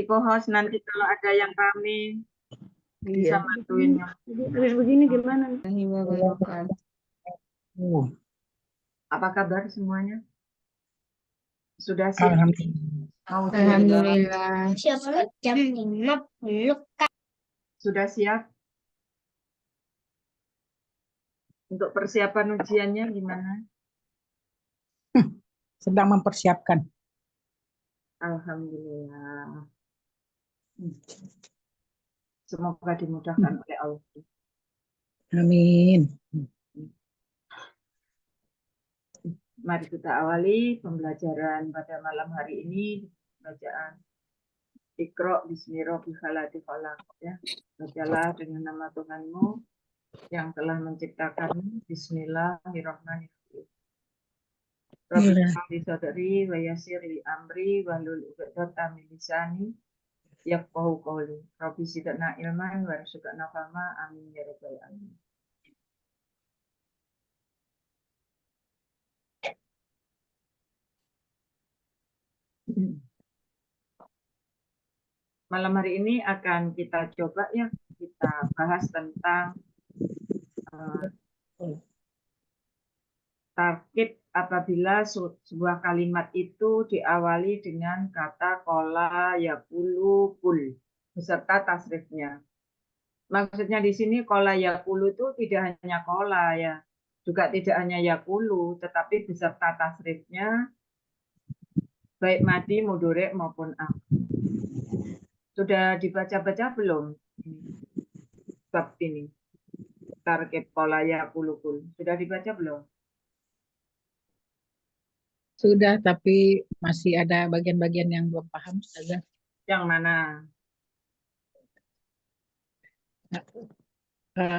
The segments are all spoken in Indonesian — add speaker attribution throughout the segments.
Speaker 1: co-host nanti kalau ada yang rame bisa
Speaker 2: Iya.
Speaker 1: bantuin.
Speaker 2: Habis begini gimana?
Speaker 1: Apa kabar semuanya? Sudah siap?
Speaker 3: Alhamdulillah.
Speaker 1: Mau siap?
Speaker 4: Alhamdulillah. Siap jam 5
Speaker 1: Sudah siap? Untuk persiapan ujiannya gimana?
Speaker 3: Sedang mempersiapkan.
Speaker 1: Alhamdulillah. Semoga dimudahkan oleh Allah.
Speaker 3: Amin.
Speaker 1: Mari kita awali pembelajaran pada malam hari ini. Bacaan Iqra bismi rabbikal khalaqi khalaq, ya. Bacalah dengan nama Tuhanmu yang telah menciptakanmu. Bismillahirrahmanirrahim. Rabbi shrah sadri wa yassir li amri wahlul 'uqdatam min lisani yafqahu qawli. Rabbi zidna ilman warzuqna fahma. Amin ya rabbal alamin. Malam hari ini akan kita coba ya, kita bahas tentang tarkib apabila sebuah kalimat itu diawali dengan kata kola yakulu kul beserta tasrifnya. Maksudnya di sini kola yakulu itu tidak hanya kola ya, juga tidak hanya yakulu, tetapi beserta tasrifnya baik madi, mudhari maupun amr. Sudah dibaca-baca belum bab ini? Tarkib kola yakulu kul. Sudah dibaca belum?
Speaker 3: Sudah, tapi masih ada bagian-bagian yang belum paham saja.
Speaker 1: Yang mana?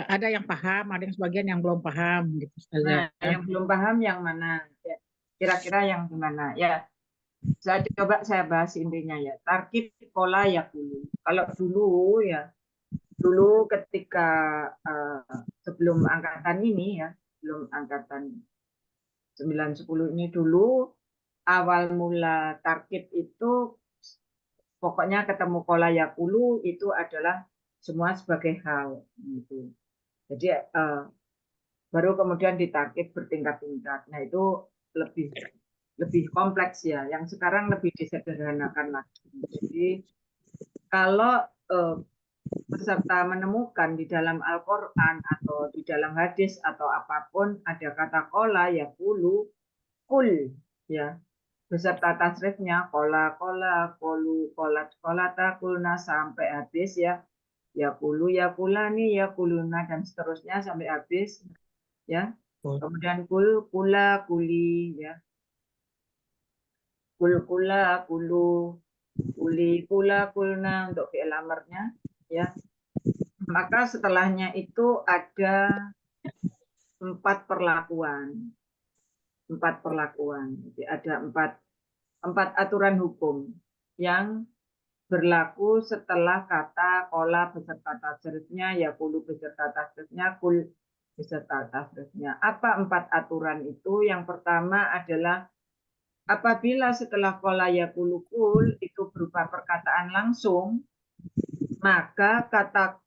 Speaker 3: Ada yang paham, ada yang sebagian yang belum paham gitu saja.
Speaker 1: Nah, yang belum paham yang mana? Ya, kira-kira yang gimana? Ya, saya bahas intinya ya. Tarkib pola yakulu. Kalau dulu ya, dulu ketika sebelum angkatan ini ya, sebelum angkatan 910 ini dulu awal mula tarkib itu pokoknya ketemu pola yakulu itu adalah semua sebagai hal gitu. Jadi baru kemudian ditarkib bertingkat-tingkat. Nah itu lebih kompleks ya. Yang sekarang lebih disederhanakan lagi. Jadi kalau peserta menemukan di dalam Al-Quran atau di dalam hadis atau apapun ada kata kola ya kulu kul ya beserta tasrifnya kola kola kolu kolat kolata kulna sampai habis ya kulu ya kulani ya kuluna dan seterusnya sampai habis ya. Kemudian kul kula kuli ya kul kula kulu kuli kula kulna untuk fi'il amarnya ya. Maka setelahnya itu ada 4 perlakuan. 4 perlakuan. Jadi ada 4 aturan hukum yang berlaku setelah kata kola beserta tasrifnya, ya kulu beserta tasrifnya, kul beserta tasrifnya. Apa 4 aturan itu? Yang pertama adalah apabila setelah kola ya kulu kul itu berupa perkataan langsung, maka kata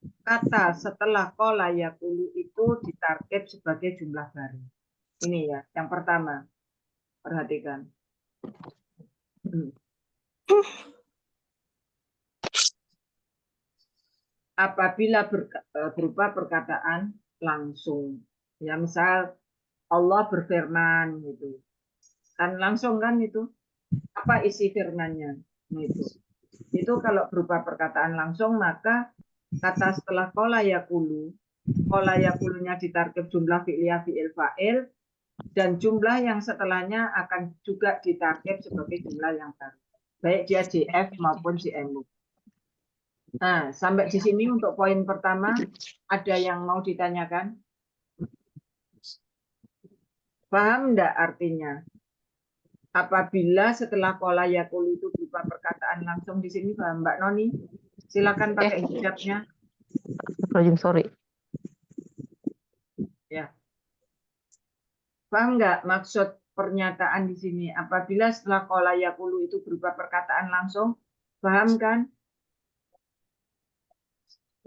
Speaker 1: setelah kola yakulu itu ditarkib sebagai jumlah baru. Ini ya, yang pertama. Perhatikan. Apabila berupa perkataan langsung. Ya, misal Allah berfirman gitu. Kan langsung kan itu. Apa isi firman-nya? Nah, itu kalau berupa perkataan langsung maka kata setelah kola yakulunya ditarkib jumlah fi'liyah fi'il fa'il dan jumlah yang setelahnya akan juga ditarkib sebagai jumlah yang baru. Baik dia JF maupun JMU. Nah, sampai di sini untuk poin pertama ada yang mau ditanyakan? Paham enggak artinya? Apabila setelah kola yakulu itu berupa perkataan langsung di sini, paham Mbak Noni? Silakan pakai hijabnya.
Speaker 2: Sorry.
Speaker 1: Ya. Paham nggak maksud pernyataan di sini? Apabila setelah kola yakulu itu berupa perkataan langsung, paham kan?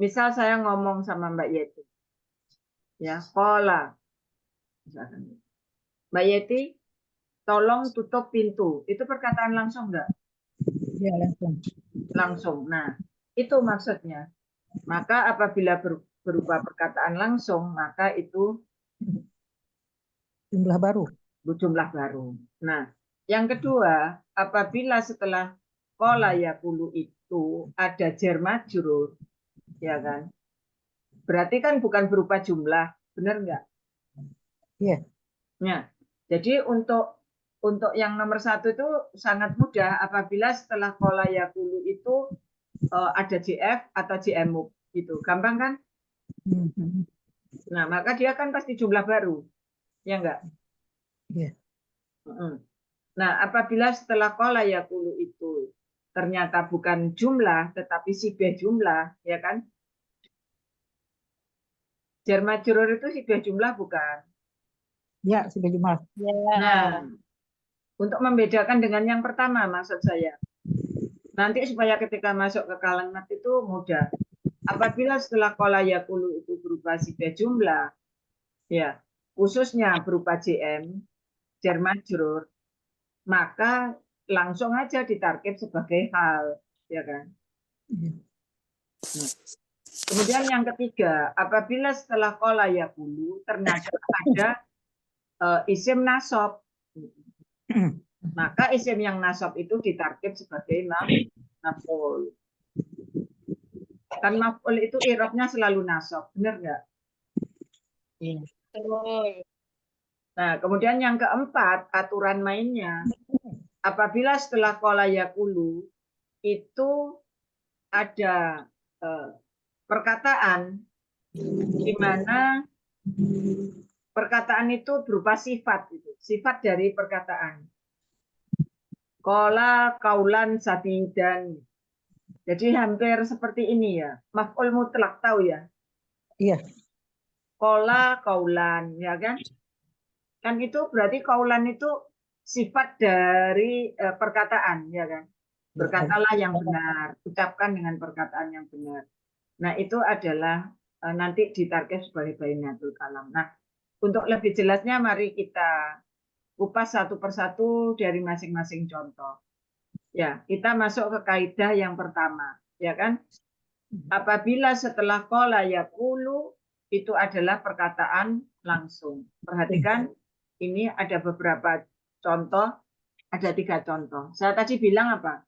Speaker 1: misal saya ngomong sama Mbak Yeti, ya, kola, misalkan. Mbak Yeti, tolong tutup pintu. Itu perkataan langsung nggak?
Speaker 3: Ya, langsung.
Speaker 1: Langsung. Nah, itu maksudnya. Maka apabila berupa perkataan langsung, maka itu
Speaker 3: Jumlah baru.
Speaker 1: jumlah baru. Nah, yang kedua, apabila setelah kola yakulu itu ada jar majrur, ya kan? Berarti kan bukan berupa jumlah, benar nggak?
Speaker 3: Iya.
Speaker 1: Nah, jadi untuk yang nomor 1 itu sangat mudah apabila setelah kola yakulu itu ada JF atau JMU gitu. Gampang kan? Nah, maka dia kan pasti jumlah baru. Ya enggak?
Speaker 3: Iya.
Speaker 1: Nah, apabila setelah kola yakulu itu ternyata bukan jumlah tetapi sibeh jumlah, ya kan? Jar majrur itu sibeh jumlah bukan?
Speaker 3: Ya, sudah jumlah.
Speaker 1: Nah, untuk membedakan dengan yang pertama maksud saya. Nanti supaya ketika masuk ke kalimat itu mudah. Apabila setelah kola yakulu itu berupa sibeh jumlah, ya, khususnya berupa JM, jar majrur, maka langsung aja ditarkib sebagai hal, ya kan? Nah, kemudian yang ketiga, apabila setelah kola yakulu ternyata ada isim nasab, maka isim yang nasab itu ditarkib sebagai maf'ul. Kan maf'ul itu i'rabnya selalu nasab, benar nggak?
Speaker 3: Iya.
Speaker 1: Nah, kemudian yang keempat, aturan mainnya, apabila setelah kola yakulu itu ada perkataan di mana perkataan itu berupa sifat, sifat dari perkataan. Kola, kaulan, sadidan. Jadi hampir seperti ini ya. Maf'ul mutlak tahu ya?
Speaker 3: Iya.
Speaker 1: Kola, kaulan, ya kan? Kan itu berarti kaulan itu sifat dari perkataan, ya kan? Berkatalah yang benar, ucapkan dengan perkataan yang benar. Nah, itu adalah nanti ditarget sebagai bainatul kalam. Nah, untuk lebih jelasnya mari kita kupas satu persatu dari masing-masing contoh. Ya, kita masuk ke kaidah yang pertama, ya kan? Apabila setelah kola yakulu itu adalah perkataan langsung. Perhatikan, ini ada beberapa contoh, ada 3 contoh. Saya tadi bilang apa?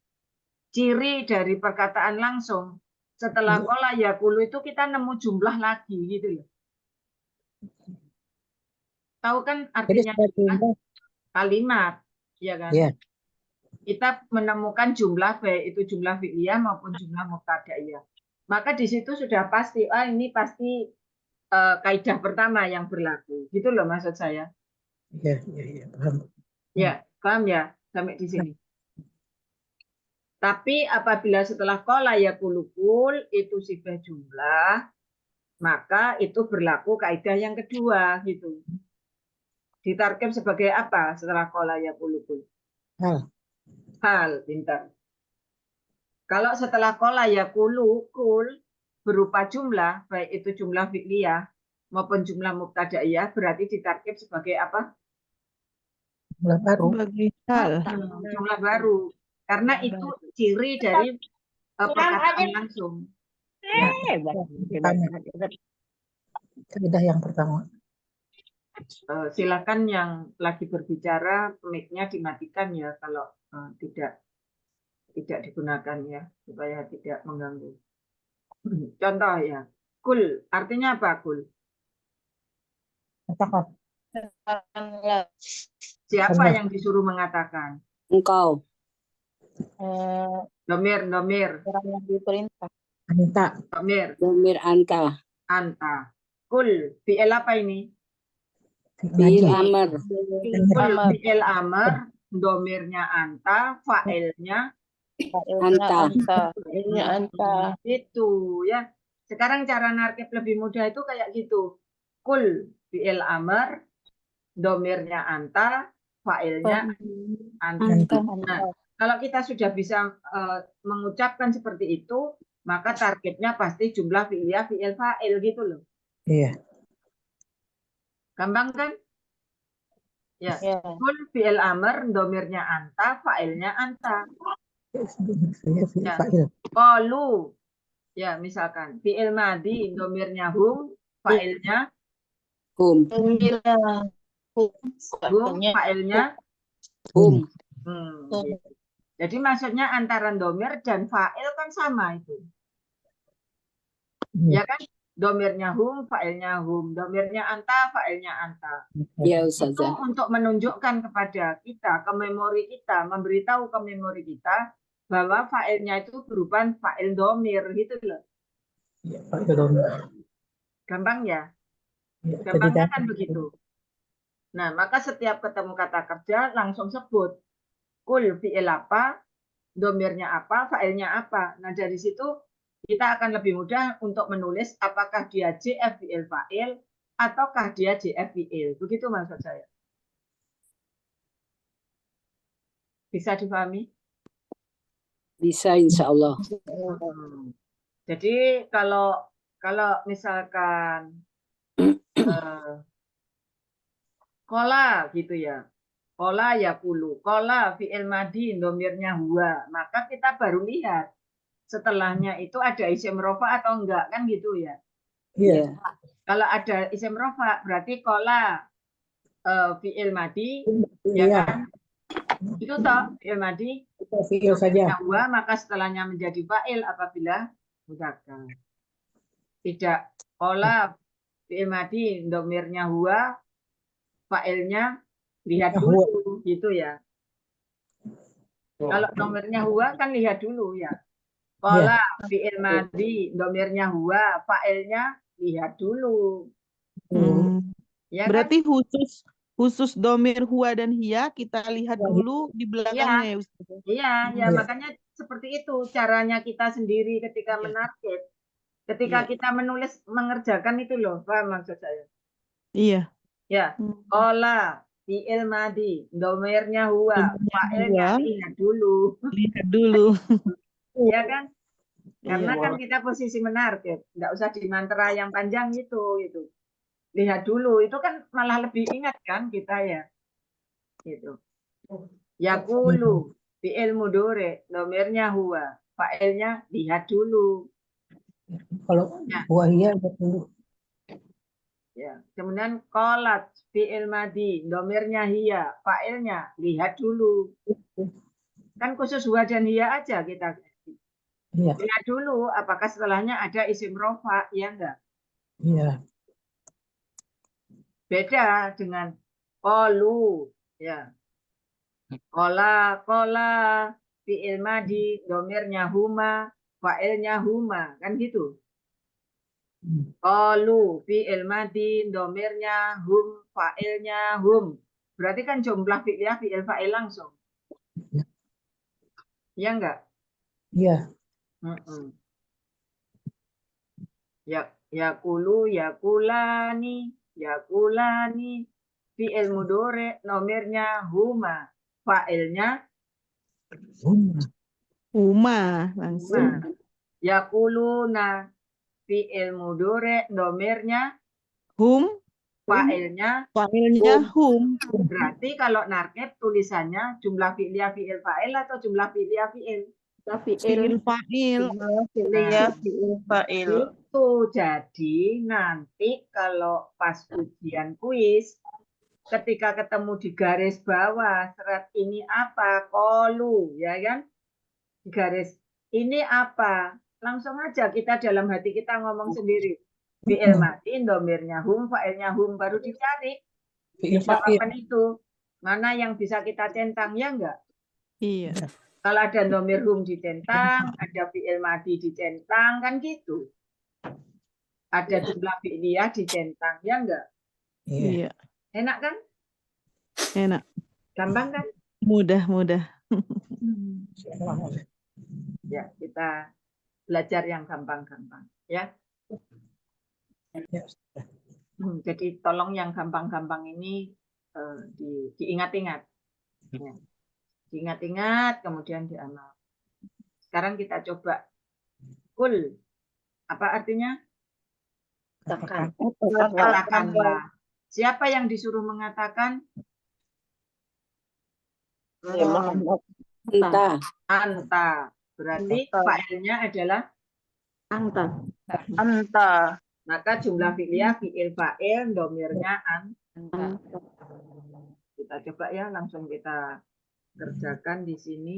Speaker 1: Ciri dari perkataan langsung setelah kola yakulu itu kita nemu jumlah lagi gitu loh. Tahu kan artinya kalimat, ya kan?
Speaker 3: Iya.
Speaker 1: Kita menemukan jumlah baik itu jumlah fi'liyah maupun jumlah mubtada'iyah. Maka di situ sudah pasti, ini pasti kaidah pertama yang berlaku. Gitu loh maksud saya.
Speaker 3: Iya, paham.
Speaker 1: Ya, paham ya sampai di sini. Tapi apabila setelah kola yakulu kul itu sifat jumlah, maka itu berlaku kaidah yang kedua gitu. Ditarkib sebagai apa setelah kola yakulu kul? Hal, pintar. Kalau setelah kola yakulu kul berupa jumlah, baik itu jumlah fi'liyah maupun jumlah mubtada'iyah, berarti ditarkib sebagai apa?
Speaker 3: Jumlah baru.
Speaker 1: Jumlah baru. Karena itu ciri dari perkataan langsung.
Speaker 3: Kaidah yang pertama.
Speaker 1: Silakan yang lagi berbicara mic-nya dimatikan ya kalau tidak digunakan ya supaya tidak mengganggu. Contoh ya, kul artinya apa kul?
Speaker 3: Katakan.
Speaker 1: Siapa yang disuruh mengatakan?
Speaker 5: Engkau.
Speaker 1: Domir.
Speaker 2: Orang yang diperintah.
Speaker 3: Anta.
Speaker 5: Domir anta.
Speaker 1: Anta. Kul, fi'il apa ini?
Speaker 5: Fi'il amr.
Speaker 1: Kul fi'il amr, domirnya anta, fa'ilnya
Speaker 5: anta.
Speaker 1: Itu ya. Sekarang cara narkib lebih mudah itu kayak gitu. Kul fi'il amr, domirnya anta, fa'ilnya anta. Nah, kalau kita sudah bisa mengucapkan seperti itu, maka targetnya pasti jumlah fi'liyah fi'il fa'il gitu loh.
Speaker 3: Iya.
Speaker 1: Gampang kan? Ya.
Speaker 2: Ya.
Speaker 1: Kul fi'il amr, domirnya anta, fa'ilnya anta. Ya.
Speaker 3: Fa'il.
Speaker 1: Qalu, ya misalkan fi'il madi, domirnya hum, fa'ilnya
Speaker 5: Hum.
Speaker 1: hum, fa'ilnya
Speaker 5: Hum.
Speaker 1: gitu. Jadi maksudnya antara domir dan fa'il kan sama itu. Ya kan? Domirnya hum, fa'ilnya hum. Domirnya anta, fa'ilnya anta.
Speaker 5: Ya
Speaker 1: Itu
Speaker 5: Ustazah.
Speaker 1: untuk menunjukkan kepada kita, ke memori kita, memberitahu ke memori kita bahwa fa'ilnya itu berupa fa'il domir gitu loh.
Speaker 3: Iya, fa'il domir.
Speaker 1: Gampang ya?
Speaker 3: Iya,
Speaker 1: Gampangnya
Speaker 3: jadi
Speaker 1: kan begitu. Nah, maka setiap ketemu kata kerja langsung sebut. Kul fi'il apa, domirnya apa, fa'ilnya apa. Nah, dari situ kita akan lebih mudah untuk menulis apakah dia JF fi'il fa'il ataukah dia JF fi'il. Begitu maksud saya. Bisa dipahami?
Speaker 5: Bisa insya Allah.
Speaker 1: Jadi kalau misalkan kola gitu ya. Kola ya kulu. Kola fi'il madi domirnya huwa. Maka kita baru lihat setelahnya itu ada isim rofa atau enggak kan gitu ya.
Speaker 3: Iya.
Speaker 1: Kalau ada isim rofa berarti kola fi'il madi ya
Speaker 3: Iya.
Speaker 1: kan? Itu toh fi'il madi
Speaker 3: Fi'il saja.
Speaker 1: huwa, maka setelahnya menjadi fa'il apabila mudzakkar. Tidak kola fi'il madi domirnya huwa, fa'ilnya lihat dulu gitu ya. Kalau domirnya huwa kan lihat dulu ya. Kola fi'il madi domirnya huwa, fa'ilnya lihat dulu. Ya
Speaker 6: Berarti
Speaker 1: kan?
Speaker 6: khusus domir huwa dan hiya kita lihat dulu di belakangnya ya Ustaz.
Speaker 1: Iya, ya makanya seperti itu caranya kita sendiri ketika menarget. Ketika kita menulis mengerjakan itu loh, paham maksud saya?
Speaker 6: Iya.
Speaker 1: Ya, kola fi'il madi domirnya huwa, fa'ilnya lihat dulu.
Speaker 6: Lihat dulu.
Speaker 1: Iya kan? Karena
Speaker 6: Iya.
Speaker 1: kan kita posisi menarget, nggak usah di mantra yang panjang gitu. Lihat dulu, itu kan malah lebih ingat kan kita ya. Gitu. Yakulu fi'il mudhari, domirnya huwa, fa'ilnya lihat dulu.
Speaker 3: Kalau huwa hiya lihat dulu.
Speaker 1: Ya, kemudian qalat fi'il madi, domirnya hiya, fa'ilnya lihat dulu. Kan khusus huwa dan hiya aja kita.
Speaker 3: Iya.
Speaker 1: Lihat dulu apakah setelahnya ada isim rofa, ya enggak?
Speaker 3: Iya.
Speaker 1: Beda dengan qalu, ya. Kola fi'il madi, domirnya huma, fa'ilnya huma, kan gitu. Qalu fi'il madi, domirnya hum, fa'ilnya hum. Berarti kan jumlah fi'il fa'il langsung. Ya enggak?
Speaker 3: Iya.
Speaker 1: Yakulu, yakulani, fi'il mudhari, domirnya huma, fa'ilnya
Speaker 6: Huma langsung.
Speaker 1: yakuluna, fi'il mudhari, domirnya
Speaker 6: Hum,
Speaker 1: fa'ilnya
Speaker 6: hum.
Speaker 1: Berarti kalau narkib tulisannya jumlah fi'liyah fi'il fa'il atau jumlah fi'liyah fi'il?
Speaker 6: Fi'il fa'il.
Speaker 2: Fi'il fa'il.
Speaker 1: Itu jadi nanti kalau pas ujian kuis ketika ketemu di garis bawah serat ini apa? Kolu, ya kan? Di garis ini apa? Langsung aja kita dalam hati kita ngomong sendiri. Fi'il madi, domirnya hum, fa'ilnya hum, baru dicari.
Speaker 3: Fi'il fa'il.
Speaker 1: Itu mana yang bisa kita centang, ya enggak?
Speaker 6: Iya.
Speaker 1: Kalau ada domir hum dicentang, ada fi'il madi dicentang, kan gitu. Ada jumlah fi'liyah dicentang, ya enggak?
Speaker 6: Iya.
Speaker 1: Enak kan?
Speaker 6: Enak.
Speaker 1: Gampang kan?
Speaker 6: Mudah.
Speaker 1: Ya, kita belajar yang gampang-gampang, ya. Jadi tolong yang gampang-gampang ini diingat-ingat. Ya. Diingat-ingat, kemudian diamal. Sekarang kita coba. Kul. Apa artinya?
Speaker 2: Katakan.
Speaker 1: Katakanlah. Siapa yang disuruh mengatakan?
Speaker 2: Ya, Muhammad.
Speaker 5: Anta.
Speaker 1: Anta. Berarti fa'ilnya adalah
Speaker 4: Anta.
Speaker 2: Anta.
Speaker 1: maka jumlah fi'liyah fi'il fa'il domirnya
Speaker 4: Anta.
Speaker 1: Kita coba ya, langsung kita kerjakan di sini.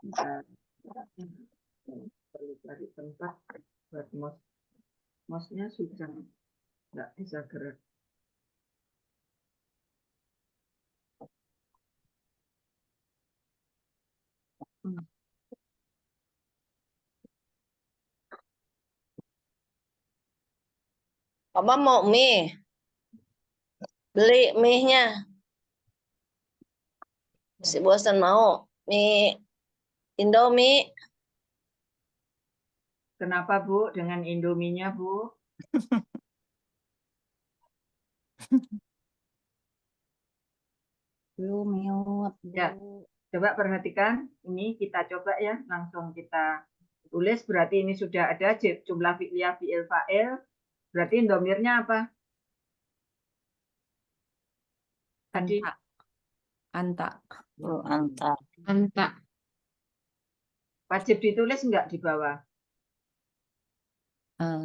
Speaker 1: Kita perlu cari tempat buat mouse-nya susah, nggak bisa gerak.
Speaker 2: Apa mau mie? Beli mie-nya. Si bosan mau mie Indomie.
Speaker 1: Kenapa Bu dengan Indominya Bu?
Speaker 3: Belum miut.
Speaker 1: Ya, coba perhatikan. Ini kita coba ya, langsung kita tulis. Berarti ini sudah ada jumlah fi'liyah fi'il fa'il. Berarti domirnya apa? Tadi
Speaker 7: Anta.
Speaker 2: Oh, anta.
Speaker 4: Anta.
Speaker 1: wajib ditulis enggak di bawah?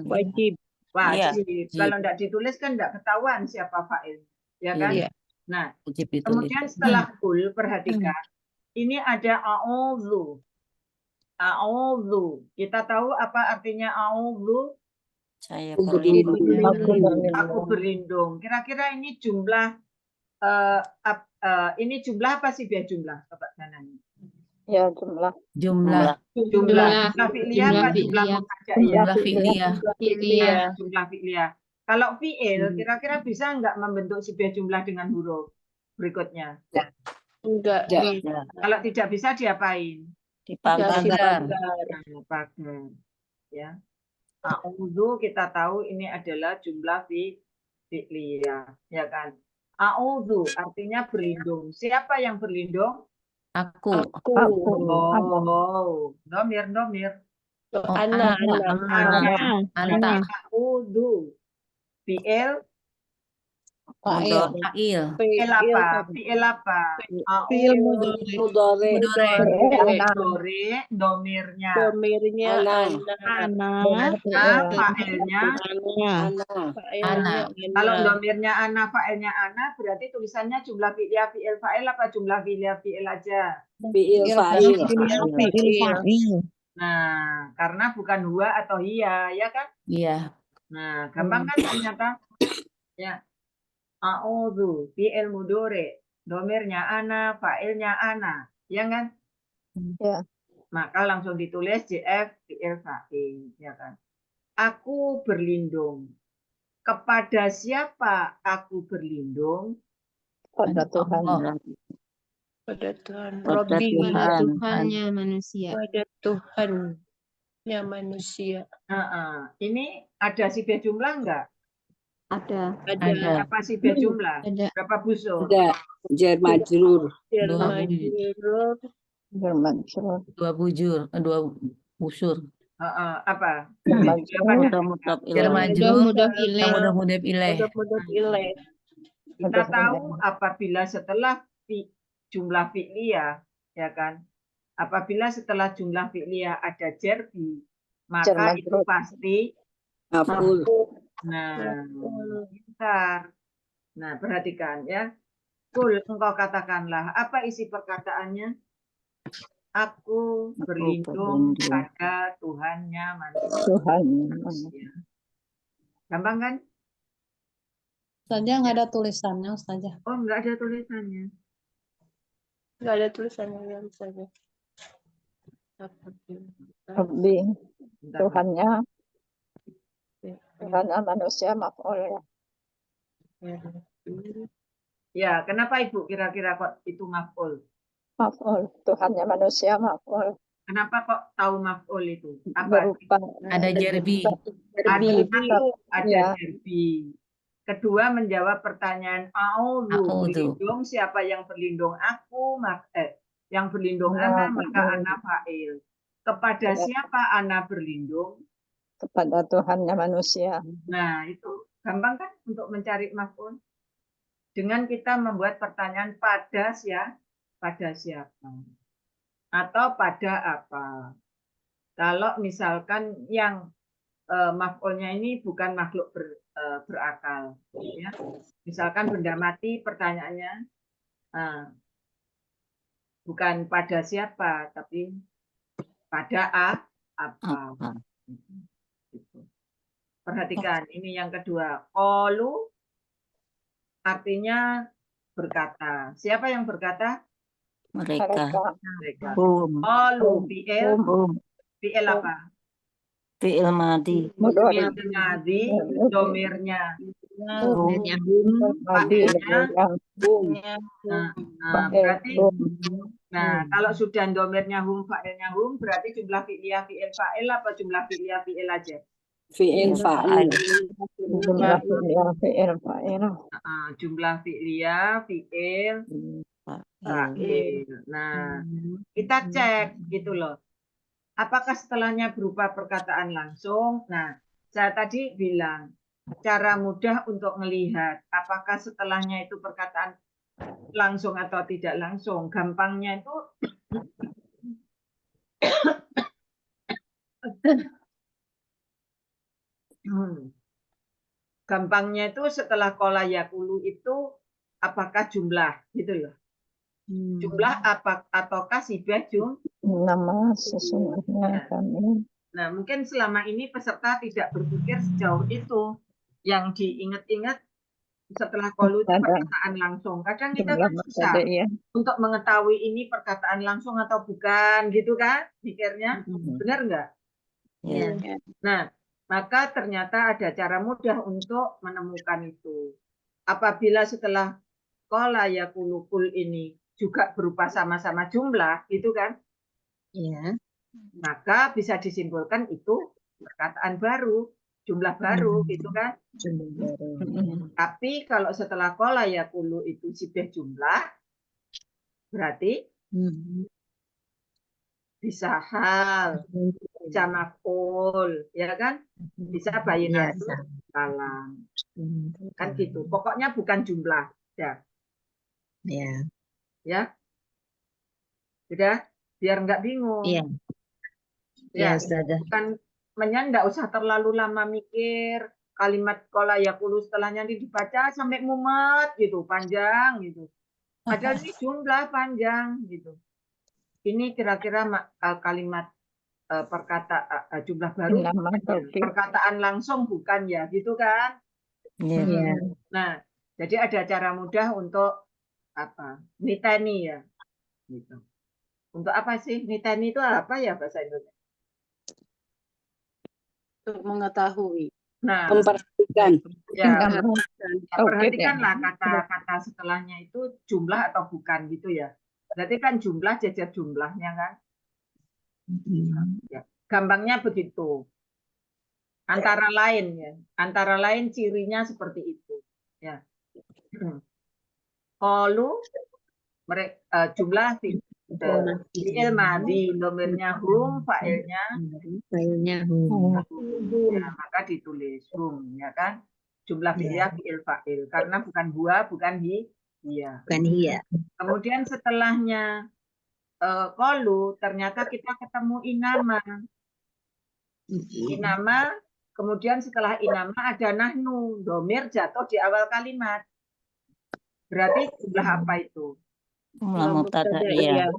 Speaker 2: Wajib.
Speaker 1: Wajib. Kalau enggak ditulis kan enggak ketahuan siapa fa'il. Ya kan?
Speaker 7: Iya.
Speaker 1: Nah,
Speaker 7: Wajib ditulis.
Speaker 1: kemudian setelah kul, perhatikan. Ini ada a'udzu. A'udzu. Kita tahu apa artinya a'udzu?
Speaker 7: Saya
Speaker 5: Aku
Speaker 7: berlindung.
Speaker 1: Aku berlindung. Kira-kira ini jumlah ini jumlah apa sih biar jumlah? Coba Danani.
Speaker 2: Ya, jumlah.
Speaker 7: Jumlah.
Speaker 1: Jumlah fi'liyah apa jumlah mufajaiyah?
Speaker 7: Jumlah fi'liyah.
Speaker 2: Iya.
Speaker 1: Jumlah fi'liyah. Kalau fi'il, kira-kira bisa nggak membentuk sebuah jumlah dengan huruf berikutnya?
Speaker 2: Enggak.
Speaker 1: Kalau tidak bisa diapain?
Speaker 7: Dipagar.
Speaker 1: Pagar. Ya. A'udzu kita tahu ini adalah jumlah fi'liyah, ya kan? A'udzu artinya berlindung. Siapa yang berlindung?
Speaker 7: Aku.
Speaker 1: Oh, domir.
Speaker 2: Ana.
Speaker 7: Anta.
Speaker 1: A'udzu. Fi'il
Speaker 7: Fa'il.
Speaker 1: Fi'il apa? Fi'il apa?
Speaker 2: Fi'il
Speaker 5: Mudore.
Speaker 1: Dore, domirnya.
Speaker 2: Domirnya
Speaker 3: Ana.
Speaker 1: Fa'ilnya.
Speaker 7: Ana.
Speaker 1: Kalau domirnya ana, fa'ilnya ana, berarti tulisannya jumlah fi'liyah fi'il fa'il apa jumlah fi'liyah fi'il aja?
Speaker 5: Fi'il fa'il.
Speaker 1: Nah, karena bukan huwa atau hiya, ya kan?
Speaker 7: Iya.
Speaker 1: Nah, gampang kan ternyata? Ya. A'udzu fi'il mudhari, domirnya ana, fa'ilnya ana, ya kan?
Speaker 2: Ya.
Speaker 1: Maka langsung ditulis JF fi'il fa'il, ya kan? Aku berlindung. Kepada siapa aku berlindung?
Speaker 2: Pada Tuhan.
Speaker 7: Allah.
Speaker 2: Pada Tuhan.
Speaker 7: Pada
Speaker 2: Robbi.
Speaker 7: Tuhan.
Speaker 4: Tuhannya manusia.
Speaker 2: Pada Tuhannya manusia.
Speaker 1: Ini ada sifat jumlah enggak?
Speaker 4: Ada.
Speaker 7: Ada.
Speaker 1: Apa sifat jumlah?
Speaker 4: Ada.
Speaker 1: Berapa busur?
Speaker 5: Ada. Jar majrur.
Speaker 2: Bermanfaat.
Speaker 7: Dua bujur. Dua busur.
Speaker 1: Apa?
Speaker 7: Mudah
Speaker 4: Mudah
Speaker 7: mudah ilaih.
Speaker 1: Kita tahu apabila setelah jumlah fi'liyah, ya kan? Apabila setelah jumlah fi'liyah ada jerbi, maka
Speaker 2: Jar
Speaker 1: itu
Speaker 2: majrur.
Speaker 1: pasti
Speaker 5: Maf'ul.
Speaker 1: nah, pintar. Nah, perhatikan ya. Kul, engkau katakanlah, apa isi perkataannya? Aku berlindung pada Tuhannya manusia. Gampang kan?
Speaker 3: Ustazah nggak ada tulisannya, Ustazah.
Speaker 1: Oh, enggak ada tulisannya.
Speaker 2: Enggak ada tulisannya yang saja. Robbi.
Speaker 1: Bentar.
Speaker 2: Tuhannya manusia maf'ul.
Speaker 1: Ya, kenapa Ibu kira-kira kok itu maf'ul?
Speaker 2: Maf'ul. Tuhannya manusia maf'ul.
Speaker 1: Kenapa kok tahu maf'ul itu? Apa?
Speaker 2: Berupa.
Speaker 7: Ada jerbi.
Speaker 1: Ada jerbi. Kedua, menjawab pertanyaan a'udzu, berlindung, siapa yang berlindung aku, yang berlindung ana, maka ana fa'il. kepada siapa ana berlindung?
Speaker 2: Kepada Tuhannya manusia.
Speaker 1: Nah, itu gampang kan untuk mencari maf'ul? Dengan kita membuat pertanyaan pada siapa atau pada apa. Kalau misalkan yang maf'ulnya ini bukan makhluk berakal, ya. Misalkan benda mati, pertanyaannya bukan pada siapa, tapi pada apa. Gitu. Perhatikan, ini yang kedua. Qalu artinya berkata. Siapa yang berkata?
Speaker 7: Mereka.
Speaker 1: Mereka.
Speaker 7: Hum.
Speaker 1: Qalu fi'il
Speaker 7: Hum.
Speaker 1: apa?
Speaker 7: Fi'il madi.
Speaker 1: Fi'il madi, domirnya
Speaker 4: Domirnya
Speaker 1: fa'ilnya. Berarti
Speaker 2: Nah,
Speaker 1: kalau sudah domirnya hum, fa'ilnya hum, berarti jumlah fi'liyah fi'il fa'il apa jumlah fi'liyah fi'il aja?
Speaker 5: Fi'il fa'il.
Speaker 2: jumlah fi'il fa'il.
Speaker 1: Jumlah fi'liyah fi'il fa'il. Nah, kita cek gitu loh. Apakah setelahnya berupa perkataan langsung? Nah, saya tadi bilang cara mudah untuk melihat apakah setelahnya itu perkataan langsung atau tidak langsung. Gampangnya itu gampangnya itu setelah qala yaqulu itu apakah jumlah gitu loh. Jumlah apa ataukah sibah
Speaker 2: Nama sesungguhnya kami.
Speaker 1: Nah, mungkin selama ini peserta tidak berpikir sejauh itu. Yang diingat-ingat setelah qalu itu perkataan langsung. Kadang kita kan susah untuk mengetahui ini perkataan langsung atau bukan, gitu kan? Pikirnya, benar nggak?
Speaker 7: Ya.
Speaker 1: Nah, maka ternyata ada cara mudah untuk menemukan itu. Apabila setelah qala yaqulu kul ini juga berupa sama-sama jumlah, gitu kan?
Speaker 4: ya.
Speaker 1: Maka bisa disimpulkan itu perkataan baru, jumlah baru, gitu kan? Tapi kalau setelah qala yaqulu itu sibah jumlah, berarti bisa hal, bisa maf'ul, ya kan? Bisa bayinatu kalam. Kan gitu. Pokoknya bukan jumlah. Ya. Ya. Sudah? Biar nggak bingung.
Speaker 4: Iya.
Speaker 1: Ya,
Speaker 4: Ustazah.
Speaker 1: kan nggak usah terlalu lama mikir kalimat qala yaqulu setelahnya dibaca sampai mumet gitu, panjang gitu. Padahal ini jumlah panjang gitu. Ini kira-kira kalimat jumlah baru, perkataan langsung bukan ya, gitu kan?
Speaker 7: Iya.
Speaker 1: Nah, jadi ada cara mudah untuk apa? Niteni ya, gitu. Untuk apa sih? Niteni itu apa ya bahasa Indonesia?
Speaker 2: Untuk mengetahui.
Speaker 1: Nah,
Speaker 5: Memperhatikan.
Speaker 1: ya, perhatikanlah kata-kata setelahnya itu jumlah atau bukan gitu ya. Berarti kan jumlah jajar jumlahnya kan. Ya, gampangnya begitu. Antara lain ya, antara lain cirinya seperti itu. Ya. Qalu jumlah fi'il madi, domirnya hum, fa'ilnya
Speaker 4: hum.
Speaker 1: ya, maka ditulis hum, ya kan? Jumlah fi'il fi'il fa'il karena bukan huwa, bukan hiya.
Speaker 4: Bukan hiya.
Speaker 1: Kemudian setelahnya qalu ternyata kita ketemu inama. Inama, kemudian setelah inama ada nahnu, domir jatuh di awal kalimat. Berarti jumlah apa itu?
Speaker 7: Jumlah mubtada iya.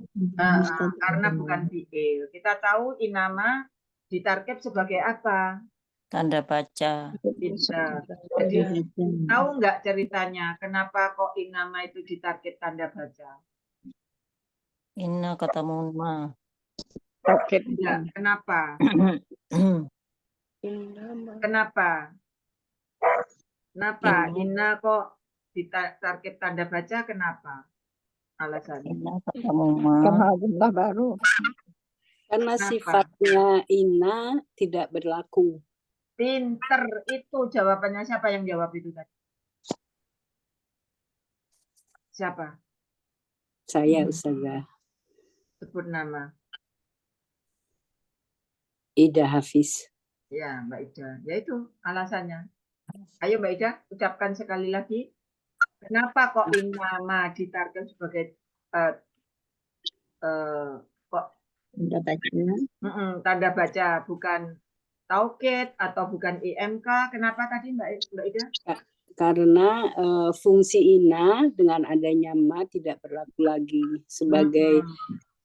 Speaker 1: Karena bukan fi'il. Kita tahu inama ditarkib sebagai apa?
Speaker 7: Tanda baca.
Speaker 1: Bisa. Jadi tahu nggak ceritanya kenapa kok inama itu ditarkib tanda baca?
Speaker 7: Inna ketemu ma.
Speaker 1: Ya, kenapa? Kenapa? Kenapa? Inna kok ditarkib tanda baca? Kenapa? Alasannya?
Speaker 7: Inna ketemu ma.
Speaker 2: Karena jumlah baru.
Speaker 5: Karena
Speaker 1: Kenapa?
Speaker 5: sifatnya inna tidak berlaku.
Speaker 1: Pinter itu jawabannya. Siapa yang jawab itu tadi? Siapa?
Speaker 5: Saya Ustazah.
Speaker 1: Sebut nama.
Speaker 5: Ida Hafiz.
Speaker 1: Ya, Mbak Ida. Ya itu alasannya. Ayo Mbak Ida, ucapkan sekali lagi. Kenapa kok inama ditarkan sebagai kok
Speaker 4: Tanda baca.
Speaker 1: tanda baca, bukan taukid atau bukan IMK? Kenapa tadi Mbak Ida?
Speaker 5: Karena fungsi ina dengan adanya ma tidak berlaku lagi sebagai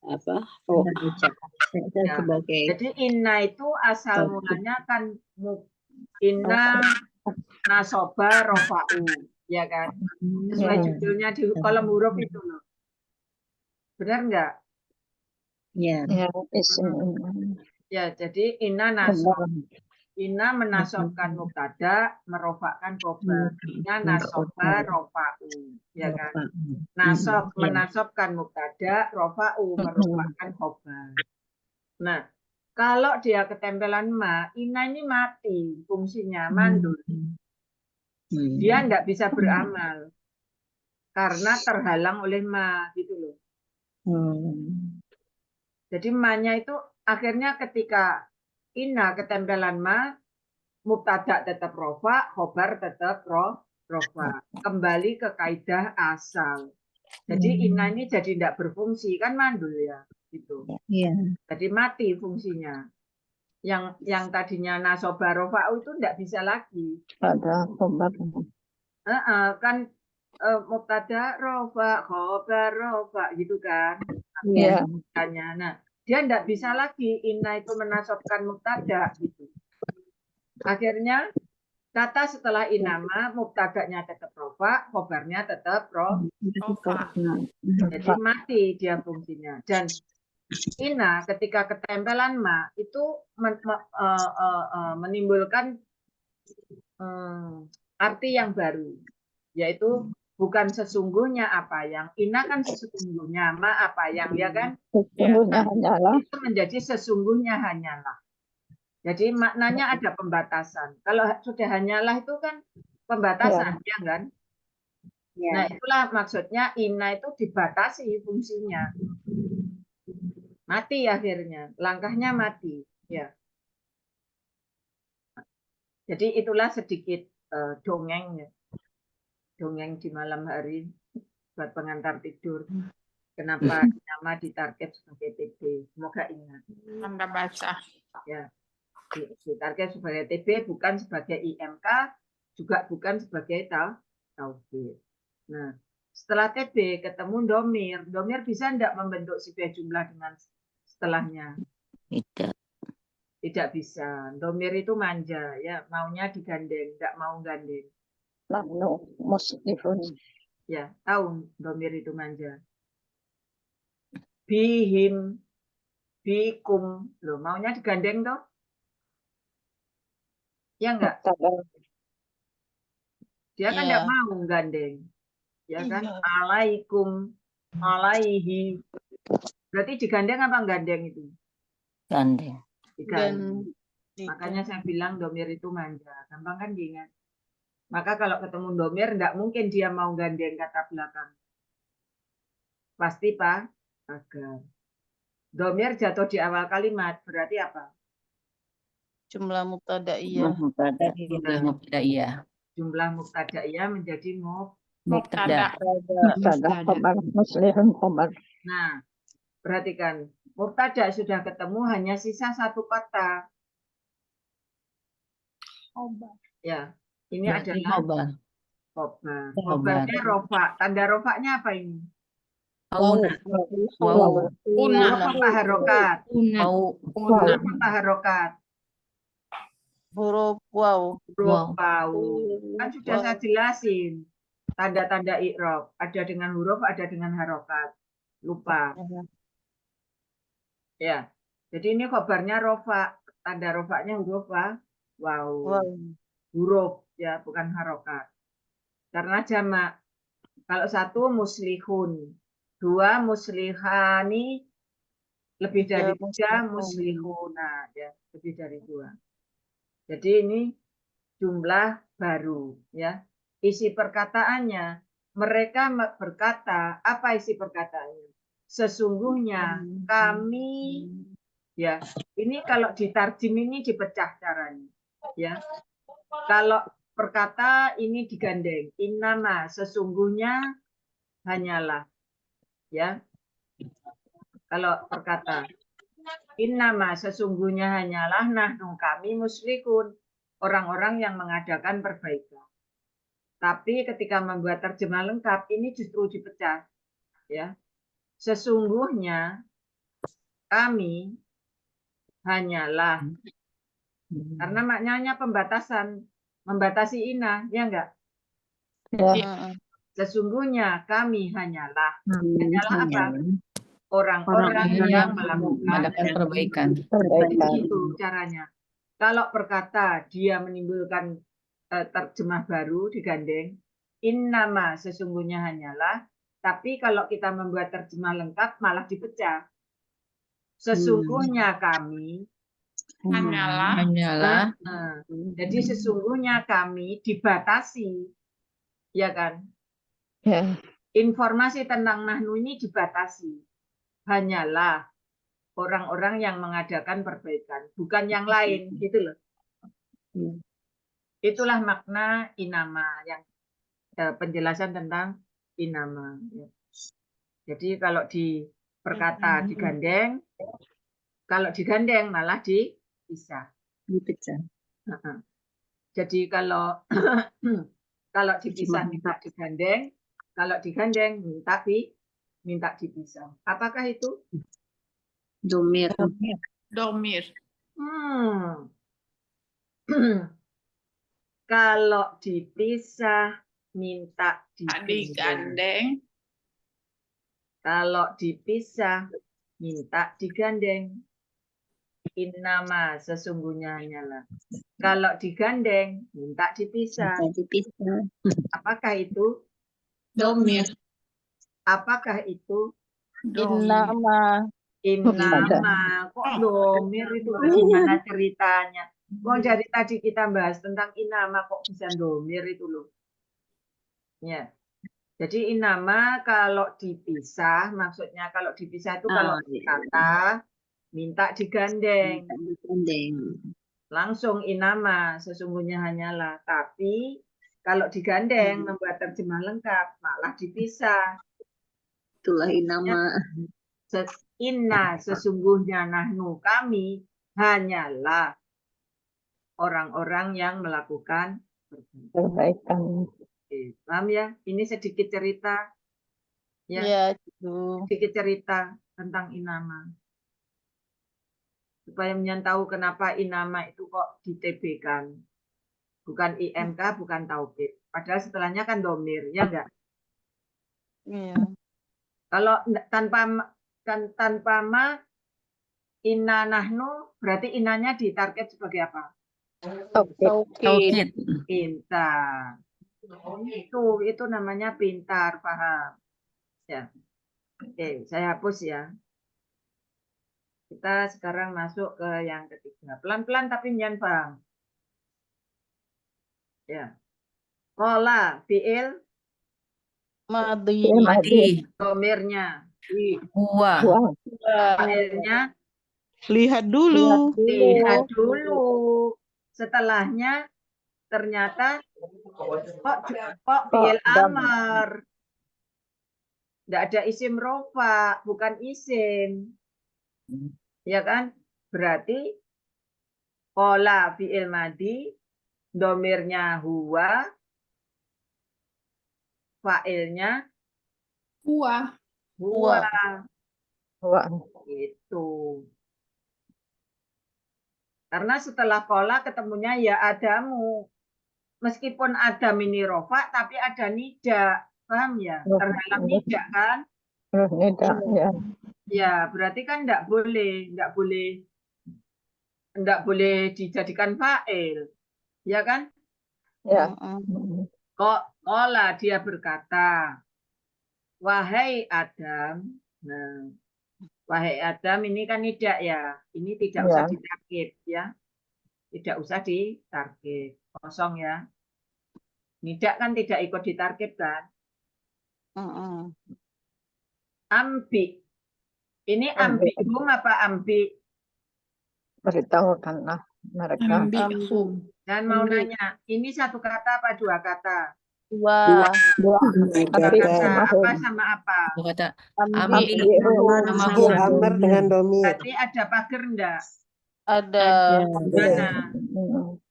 Speaker 5: apa?
Speaker 4: Tanda baca.
Speaker 1: Ya.
Speaker 4: Sebagai
Speaker 1: Jadi inna itu asal mulanya kan inna nasoba rofa'u, ya kan? Sesuai judulnya di kolom huruf itu loh. Benar nggak?
Speaker 4: ya.
Speaker 7: Ya,
Speaker 1: Ya, jadi inna nasob. Inna menasobkan mubtada, merofakkan khobar. Inna nasoba rofa'u, ya kan? Nasob menasobkan mubtada, rofa'u merofakkan khobar. Nah, kalau dia ketempelan ma, inna ini mati fungsinya, mandul. Dia nggak bisa beramal karena terhalang oleh ma, gitu loh. Jadi ma-nya itu akhirnya ketika inna ketempelan ma, mubtada tetap rofa, khobar tetap rofa. Kembali ke kaidah asal. Jadi inna ini jadi tidak berfungsi, kan mandul ya, gitu.
Speaker 4: Iya.
Speaker 1: Jadi mati fungsinya. Yang tadinya nasoba rofa'u itu tidak bisa lagi.
Speaker 7: ada khobar.
Speaker 1: Kan mubtada rofa, khobar rofa gitu kan.
Speaker 7: Iya.
Speaker 1: Nah, dia tidak bisa lagi inna itu menasobkan mubtada gitu. Akhirnya kata setelah inama mubtadanya tetap rofa, khobarnya tetap rofa. Jadi mati dia fungsinya. Dan inna ketika ketempelan ma itu menimbulkan arti yang baru, yaitu bukan sesungguhnya apa yang. Inna kan sesungguhnya, ma apa yang, ya kan?
Speaker 7: Sesungguhnya hanyalah.
Speaker 1: Itu menjadi sesungguhnya hanyalah. Jadi maknanya ada pembatasan. Kalau sudah hanyalah itu kan pembatasan, ya kan? Nah, itulah maksudnya inna itu dibatasi fungsinya. Mati akhirnya, langkahnya mati, ya. Jadi itulah sedikit dongeng di malam hari buat pengantar tidur. Kenapa nama ditarget sebagai TB? Semoga ingat.
Speaker 3: Tanda baca.
Speaker 1: Ya, ditarget sebagai TB bukan sebagai IMK, juga bukan sebagai taukid. Nah, setelah TB ketemu domir. Domir bisa enggak membentuk sebuah jumlah dengan setelahnya?
Speaker 7: Tidak.
Speaker 1: Tidak bisa. Domir itu manja, ya maunya digandeng, enggak mau gandeng.
Speaker 7: Nahnu muslihun.
Speaker 1: Ya, tahu domir itu manja. Bihim, bikum, loh maunya digandeng toh? Ya enggak? Dia kan enggak mau gandeng. Ya kan? Alaikum, alaihi. Berarti digandeng apa gandeng itu?
Speaker 7: Gandeng.
Speaker 1: Digandeng. Makanya saya bilang domir itu manja. Gampang kan diingat? Maka kalau ketemu domir, enggak mungkin dia mau gandeng kata belakang. Pasti Pak, agar. Domir jatuh di awal kalimat, berarti apa?
Speaker 2: Jumlah mubtadaiyah.
Speaker 7: Jumlah mubtadaiyah.
Speaker 1: Jumlah mubtadaiyah menjadi
Speaker 7: Mubtada.
Speaker 3: Mubtada.
Speaker 7: Khobar muslihun khobar.
Speaker 1: Nah, perhatikan. Mubtada sudah ketemu, hanya sisa satu kata. Ya, ini adalah
Speaker 7: khobar.
Speaker 1: khobar. Khobarnya rofa. Tanda rofanya apa ini?
Speaker 7: Wow.
Speaker 1: Huruf apa harokat?
Speaker 7: Wow.
Speaker 1: Huruf apa harokat?
Speaker 2: Huruf waw.
Speaker 1: Huruf wawu. Kan sudah saya jelasin. Tanda-tanda i'rab. Ada dengan huruf, ada dengan harokat. Lupa. Ya. Jadi ini khobarnya rofa. Tanda rofanya huruf wawu. Huruf, ya, bukan harokat. Karena jamak. Kalau satu muslihun. Dua muslihani. Lebih dari tiga muslihuna. Ya, lebih dari dua. Jadi ini jumlah baru, ya. Isi perkataannya, mereka berkata, apa isi perkataannya? Sesungguhnya kami Ya, ini kalau ditarjim ini dipecah caranya. Ya, kalau perkata ini digandeng. Innama sesungguhnya hanyalah. Ya, kalau perkata innama sesungguhnya hanyalah nahnu kami musyrikun, orang-orang yang mengadakan perbaikan. Tapi ketika membuat terjemah lengkap ini justru dipecah. Ya, sesungguhnya kami hanyalah, karena maknanya pembatasan, membatasi ina, ya enggak?
Speaker 7: Ya.
Speaker 1: Sesungguhnya kami hanyalah apa?
Speaker 4: Hanyalah
Speaker 1: Orang-orang yang melakukan
Speaker 7: perbaikan.
Speaker 1: itu caranya. Kalau perkata dia menimbulkan terjemah baru digandeng, innama sesungguhnya hanyalah, tapi kalau kita membuat terjemah lengkap malah dipecah. Sesungguhnya kami
Speaker 7: Hanyalah.
Speaker 1: jadi sesungguhnya kami dibatasi, ya kan?
Speaker 2: Ya.
Speaker 1: Informasi tentang nahnu ini dibatasi. Hanyalah orang-orang yang mengadakan perbaikan, bukan yang lain, gitu loh. Itulah makna inama yang penjelasan tentang inama. Jadi kalau di perkata digandeng, kalau digandeng malah dipisah.
Speaker 4: dipecah.
Speaker 1: Jadi kalau kalau dipisah minta digandeng, kalau digandeng minta dipisah. Apakah itu?
Speaker 4: Domir.
Speaker 8: Domir.
Speaker 1: Kalau dipisah minta digandeng.
Speaker 8: Digandeng.
Speaker 1: Kalau dipisah minta digandeng. Innama sesungguhnya hanyalah. Kalau digandeng minta dipisah.
Speaker 4: Dipisah.
Speaker 1: Apakah itu?
Speaker 8: Domir.
Speaker 1: Apakah itu?
Speaker 2: Innama.
Speaker 1: Innama. Kok domir itu gimana ceritanya? Wong dari tadi kita bahas tentang inama kok bisa domir itu loh. Ya. Jadi inama kalau dipisah, maksudnya kalau dipisah itu kalau kata minta digandeng. Langsung inama sesungguhnya hanyalah. Tapi kalau digandeng membuat terjemah lengkap malah dipisah.
Speaker 4: Itulah inama.
Speaker 1: Inna sesungguhnya nahnu kami hanyalah orang-orang yang melakukan
Speaker 2: Perbaikan.
Speaker 1: Oke, paham ya? Ini sedikit cerita. Ya,
Speaker 2: Ya, itu.
Speaker 1: sedikit cerita tentang inama. Supaya menyan tahu kenapa inama itu kok di-TB-kan. Bukan IMK, bukan taukid. Padahal setelahnya kan domir, ya enggak?
Speaker 2: Iya.
Speaker 1: Kalau tanpa ma inna nahnu berarti inanya ditarget sebagai apa?
Speaker 2: Taukid.
Speaker 1: Pintar. Itu namanya pintar, paham? Ya. Oke, saya hapus ya. Kita sekarang masuk ke yang ketiga. Pelan-pelan tapi jangan paham. Ya. Kola, fi'il,
Speaker 2: Madi.
Speaker 1: domirnya.
Speaker 7: Huwa.
Speaker 1: Fi'ilnya
Speaker 6: Lihat dulu.
Speaker 1: lihat dulu. Setelahnya ternyata kok fi'il amar. Tidak ada isim rofa, bukan isim. Ya kan? Berarti kola fi'il madi, domirnya huwa, fa'ilnya
Speaker 8: Huwa.
Speaker 1: huwa.
Speaker 2: Wah.
Speaker 1: Itu. Karena setelah kola ketemunya ya adamu. Meskipun adam ini rofa, tapi ada nida. Paham ya? Terdalam nida kan?
Speaker 2: Tidak, ya.
Speaker 1: Ya, berarti kan enggak boleh dijadikan fa'il. Ya kan?
Speaker 2: Ya.
Speaker 1: Kok kola dia berkata, wahai Adam. Nah, wahai Adam ini kan tidak ya. Ini tidak usah ditarkib ya. Tidak usah ditarkib. Kosong ya. Tidak kan tidak ikut ditarkib kan? Ambi. Ini ambihum apa ambi?
Speaker 9: Beritahukanlah mereka.
Speaker 8: Ambihum.
Speaker 1: Dan mau nanya, ini satu kata apa dua kata?
Speaker 2: Dua.
Speaker 9: Dua
Speaker 1: Dua
Speaker 9: kata
Speaker 1: kata, apa
Speaker 9: mahum.
Speaker 1: sama apa?
Speaker 7: Kata
Speaker 2: Ambi.
Speaker 7: ambihum sama hum.
Speaker 10: Amar dengan domir.
Speaker 1: Berarti ada pagar enggak?
Speaker 2: Ada.
Speaker 1: Mana?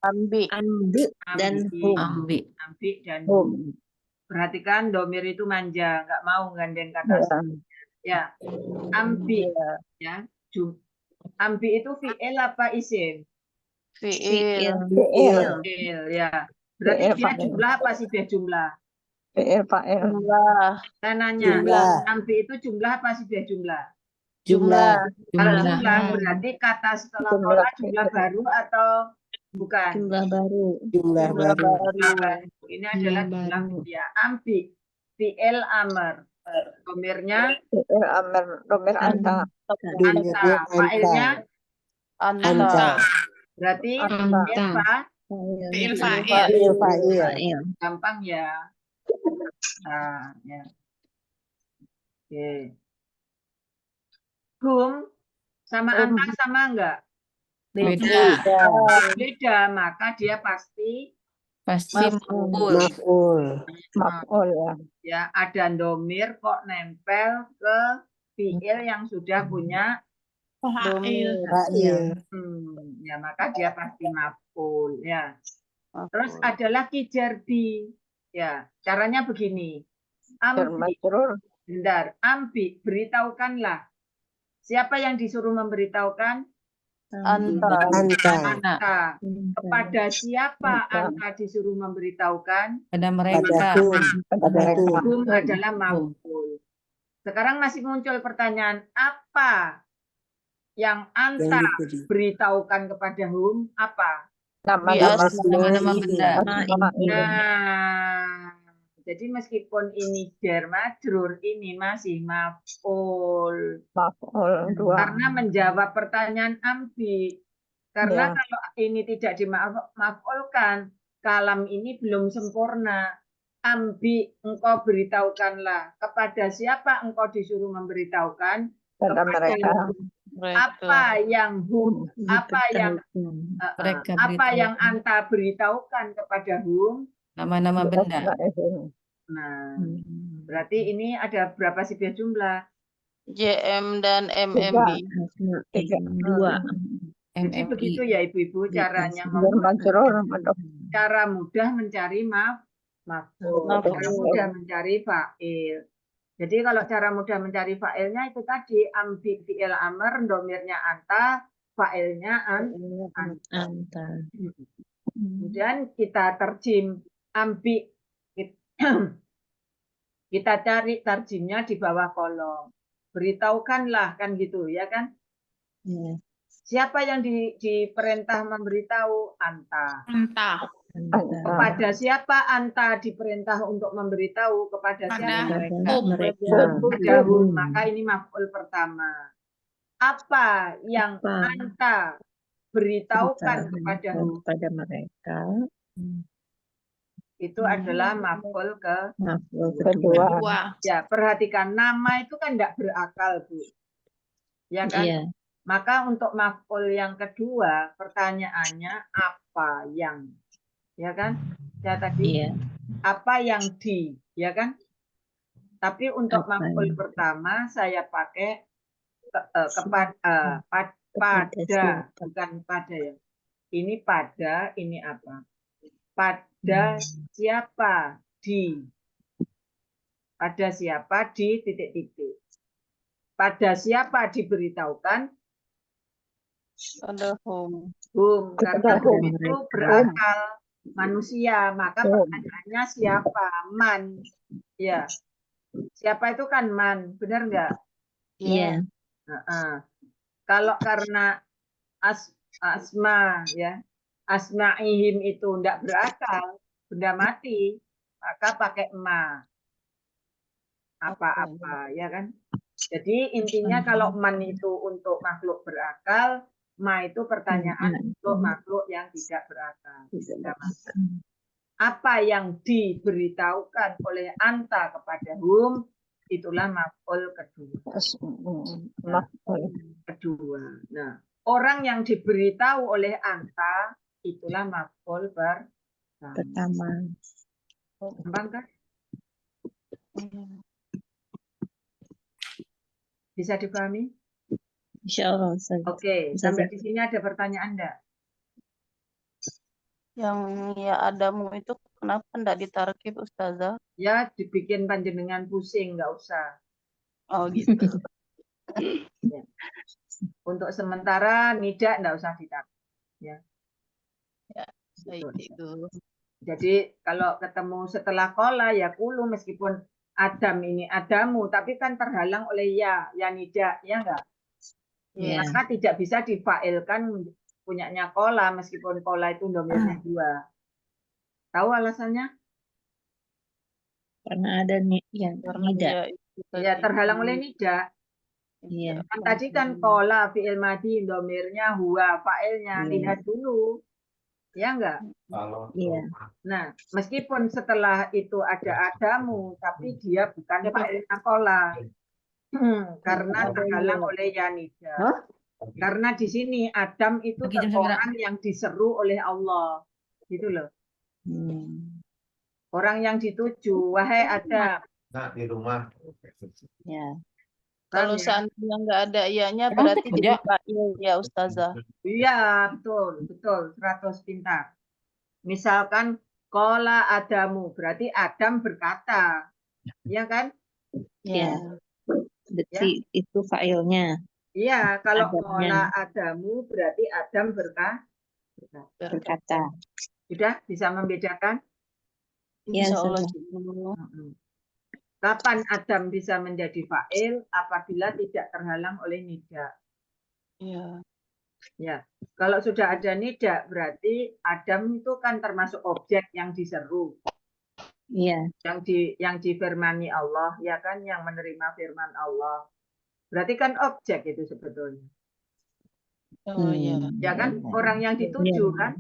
Speaker 2: Ambi.
Speaker 4: Ambi dan hum.
Speaker 7: Ambi.
Speaker 1: Ambi dan
Speaker 9: Hum.
Speaker 1: perhatikan domir itu manja, nggak mau gandeng kata
Speaker 9: Ya.
Speaker 1: asli. Ya, ambi, ya. Ambi itu fi'il apa isim?
Speaker 2: Fiil.
Speaker 1: Fi'il, ya. Berarti
Speaker 9: Fi'il
Speaker 1: dia
Speaker 9: fa'il.
Speaker 1: jumlah apa sih dia jumlah?
Speaker 9: Fi'il fa'il.
Speaker 2: Jumlah.
Speaker 1: Saya nanya,
Speaker 10: Jumlah.
Speaker 1: ambi itu jumlah apa sih dia jumlah?
Speaker 2: Jumlah.
Speaker 1: Kalau
Speaker 7: Jumlah.
Speaker 1: jumlah berarti kata setelah
Speaker 9: Jumlah
Speaker 1: kola jumlah
Speaker 9: fi'il.
Speaker 1: baru atau bukan?
Speaker 4: Jumlah baru.
Speaker 10: Jumlah
Speaker 2: Jumlah
Speaker 10: baru.
Speaker 1: Jumlah baru. Ini adalah
Speaker 4: Jumlah
Speaker 1: jumlah
Speaker 4: baru.
Speaker 1: ya. Ambi, fi'il amr. Domirnya
Speaker 9: Fi'il amr. Domir anta.
Speaker 10: Domirnya
Speaker 1: anta. Fa'ilnya
Speaker 2: Anta.
Speaker 8: Anta.
Speaker 1: berarti
Speaker 4: Anta.
Speaker 1: fi'il fa.
Speaker 8: Fi'il fa'il.
Speaker 10: Fi'il fa'il.
Speaker 4: Fa'il.
Speaker 1: Gampang ya. Nah, ya. Oke. Hum sama anta sama enggak?
Speaker 7: Beda.
Speaker 1: Beda, maka dia pasti
Speaker 7: Pasti maf'ul.
Speaker 10: Maf'ul.
Speaker 9: Maf'ul ya.
Speaker 1: ya ada domir kok nempel ke fi'il yang sudah punya
Speaker 8: Fa'il.
Speaker 10: Fa'il.
Speaker 1: ya maka dia pasti maf'ul ya. Terus ada lagi jardi. Ya, caranya begini.
Speaker 9: Jar
Speaker 1: Ambi,
Speaker 9: majrur.
Speaker 1: bentar, ambi, beritahukanlah. Siapa yang disuruh memberitahukan?
Speaker 2: Anta.
Speaker 10: Anta.
Speaker 1: Anta. Kepada siapa Anta disuruh memberitahukan?
Speaker 7: Pada
Speaker 10: Pada
Speaker 7: mereka.
Speaker 10: hum.
Speaker 9: Pada mereka.
Speaker 1: Hum adalah maf'ul. Sekarang masih muncul pertanyaan, apa yang Anta
Speaker 10: Yang diberi.
Speaker 1: beritahukan kepada hum? Apa?
Speaker 9: Nama-nama.
Speaker 7: Nama-nama benda.
Speaker 1: Nah, jadi meskipun ini jar majrur, ini masih maf'ul.
Speaker 9: Maf'ul dua.
Speaker 1: Karena menjawab pertanyaan ambi. Karena
Speaker 9: Ya.
Speaker 1: kalau ini tidak dimaf'ulkan, kalam ini belum sempurna. Ambi, engkau beritahukanlah. Kepada siapa engkau disuruh memberitahukan?
Speaker 9: Pada mereka.
Speaker 1: Apa yang hum, apa yang
Speaker 7: Mereka
Speaker 1: apa yang
Speaker 7: beritahukan.
Speaker 1: Anta beritahukan kepada hum?
Speaker 7: Nama-nama benda.
Speaker 1: Nah, berarti ini ada berapa sih jumlah?
Speaker 2: JM dan MMB.
Speaker 9: Tiga.
Speaker 4: Dua.
Speaker 1: Jadi
Speaker 7: MMI.
Speaker 1: begitu ya ibu-ibu caranya
Speaker 9: Jar majrur.
Speaker 1: cara mudah mencari maf'ul, cara mudah mencari fa'il. Jadi kalau cara mudah mencari fa'ilnya itu tadi ambi fi'il amr, domirnya anta, fa'ilnya anta. Kemudian kita terjem ambi, kita cari terjemnya di bawah kolom. Beritahukanlah kan gitu ya kan? Siapa yang diperintah memberitahu? Anta.
Speaker 8: Anta.
Speaker 1: Kepada siapa Anta diperintah untuk memberitahu? Kepada siapa? Kepada hum. Maka ini maf'ul pertama. Apa yang Anta beritahukan kepada hum?
Speaker 4: Kepada mereka.
Speaker 1: Itu adalah maf'ul
Speaker 9: Kedua.
Speaker 8: Dua.
Speaker 1: Ya, perhatikan nama itu kan tidak berakal, Bu. Ya kan?
Speaker 4: Iya.
Speaker 1: Maka untuk maf'ul yang kedua, pertanyaannya apa yang, ya kan? Ya tadi,
Speaker 4: Iya.
Speaker 1: apa yang di, ya kan? Tapi untuk
Speaker 4: Apa
Speaker 1: maf'ul
Speaker 4: yang
Speaker 1: pertama saya pakai pada, bukan pada ya. Ini pada, ini apa? Pada siapa di? Pada siapa di titik-titik? Pada siapa diberitahukan?
Speaker 2: Ada home.
Speaker 1: Hum, karena hum itu berakal manusia, maka
Speaker 9: Hum.
Speaker 1: pertanyaannya siapa? Man. Ya. Siapa itu kan man, benar nggak?
Speaker 4: Iya.
Speaker 1: Kalau karena asma ya, asma'ihim itu enggak berakal, benda mati, maka pakai ma. Apa-apa, ya kan? Jadi intinya kalau man itu untuk makhluk berakal, ma itu pertanyaan untuk makhluk yang tidak berakal. Apa yang diberitahukan oleh Anta kepada hum, itulah maf'ul kedua. Kedua. Nah, orang yang diberitahu oleh anta itulah maf'ul
Speaker 4: Pertama.
Speaker 1: gampang kan? Bisa dipahami?
Speaker 4: Insya Allah. Ustaz.
Speaker 1: Oke,
Speaker 4: Bisa,
Speaker 1: sampai
Speaker 4: Ustaz.
Speaker 1: di sini ada pertanyaan enggak?
Speaker 2: Yang ya Adamu itu kenapa enggak ditarkib Ustazah?
Speaker 1: Ya, dibikin panjenengan pusing, nggak usah.
Speaker 2: Oh gitu.
Speaker 1: Ya. Untuk sementara nida nggak usah ditarkib. Ya.
Speaker 2: Ya, baik itu.
Speaker 1: Jadi kalau ketemu setelah kola ya kulu meskipun Adam ini Adamu, tapi kan terhalang oleh ya nida, ya enggak?
Speaker 4: Iya.
Speaker 1: Maka tidak bisa difailkan punyanya kola meskipun kola itu domirnya dua. Tahu alasannya?
Speaker 4: Karena ada nih yang
Speaker 2: Karena
Speaker 4: tidak.
Speaker 2: ya itu
Speaker 1: Ya
Speaker 2: tadi.
Speaker 1: terhalang oleh nida.
Speaker 4: Iya.
Speaker 1: Kan tadi kan kola fi'il madi domirnya huwa fa'ilnya.
Speaker 4: Iya.
Speaker 1: Lihat dulu. Ya enggak?
Speaker 4: Iya.
Speaker 1: Nah, meskipun setelah itu ada Adamu, tapi dia bukan fa'ilnya kola. Karena terhalang oleh yanida. Karena di sini Adam itu
Speaker 7: Pagi jam
Speaker 1: orang yang diseru oleh Allah. Gitu loh. Orang yang dituju, wahai Adam.
Speaker 11: di rumah.
Speaker 4: Ya.
Speaker 2: Kalau seandainya nggak ada ianya berarti jadi fa'il ya Ustazah.
Speaker 1: Iya, betul, betul, 100 pintar. Misalkan kola Adamu, berarti Adam berkata, ya kan?
Speaker 4: Ya. Berarti itu fa'ilnya.
Speaker 1: Iya, kalau
Speaker 4: Adamnya.
Speaker 1: kola Adamu berarti Adam
Speaker 4: Berkata.
Speaker 1: Sudah bisa membedakan?
Speaker 4: Ya,
Speaker 2: Insya Allah.
Speaker 1: Kapan Adam bisa menjadi fa'il? Apabila tidak terhalang oleh nida.
Speaker 2: Iya.
Speaker 1: Ya, kalau sudah ada nida berarti Adam itu kan termasuk objek yang diseru.
Speaker 4: Iya.
Speaker 1: Yang difirmani Allah, ya kan, yang menerima firman Allah. Berarti kan objek itu sebetulnya.
Speaker 2: Oh iya.
Speaker 1: Ya kan, orang yang dituju kan.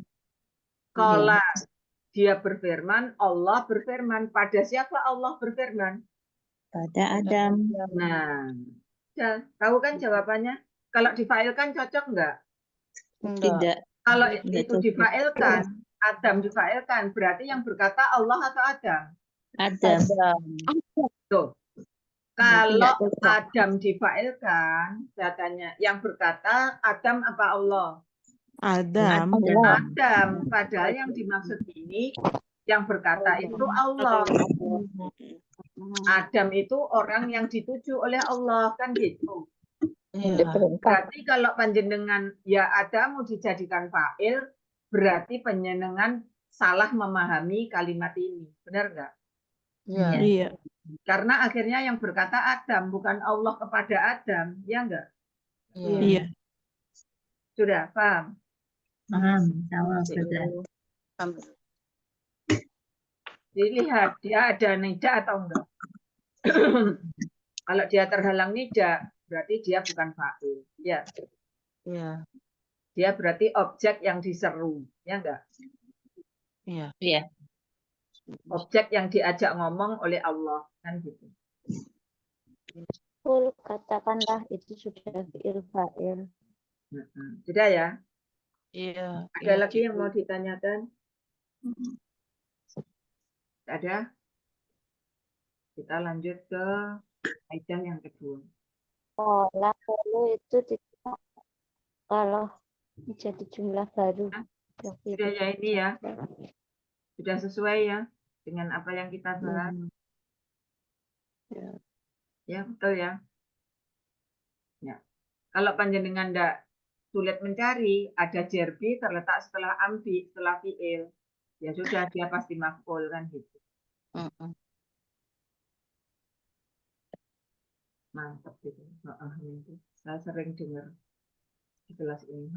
Speaker 1: Kala dia berfirman, Allah berfirman. Pada siapa Allah berfirman?
Speaker 4: Pada Adam.
Speaker 1: Nah, ya, tahu kan jawabannya? Kalau difailkan cocok enggak?
Speaker 4: Tidak.
Speaker 1: Kalau
Speaker 4: Tidak
Speaker 1: itu
Speaker 4: cocok.
Speaker 1: difailkan, Adam difailkan, berarti yang berkata Allah atau Adam?
Speaker 4: Adam.
Speaker 1: Tuh. Kalau Adam difailkan, katanya yang berkata Adam apa Allah?
Speaker 6: Adam.
Speaker 1: Adam. Padahal yang dimaksud ini yang berkata itu Allah. Adam itu orang yang dituju oleh Allah, kan gitu. Berarti kalau panjenengan ya Adamu dijadikan fa'il, berarti panjenengan salah memahami kalimat ini. Benar nggak?
Speaker 6: Iya.
Speaker 1: Karena akhirnya yang berkata Adam, bukan Allah kepada Adam, ya enggak?
Speaker 6: Iya.
Speaker 1: Sudah paham?
Speaker 4: Paham. Sama saja.
Speaker 1: Dilihat dia ada nida atau enggak. Kalau dia terhalang nida, berarti dia bukan fa'il. Ya.
Speaker 2: Iya.
Speaker 1: Dia berarti objek yang diseru, ya enggak?
Speaker 2: Iya.
Speaker 4: Iya.
Speaker 1: Objek yang diajak ngomong oleh Allah, kan gitu.
Speaker 9: Katakanlah itu sudah fi'il fa'il.
Speaker 1: Sudah ya?
Speaker 2: Iya.
Speaker 1: Ada lagi yang mau ditanyakan? Ada? Kita lanjut ke kaidah yang kedua.
Speaker 9: Kola kulu itu tidak kalau menjadi jumlah baru.
Speaker 1: Sudah ya ini ya? Sudah sesuai ya dengan apa yang kita bahas? Ya, betul ya? Ya. Kalau panjenengan enggak sulit mencari, ada jerbi terletak setelah ambi, setelah fi'il. Ya sudah, dia pasti maf'ul kan gitu. Mantap gitu. Itu. Saya sering dengar di kelas ini.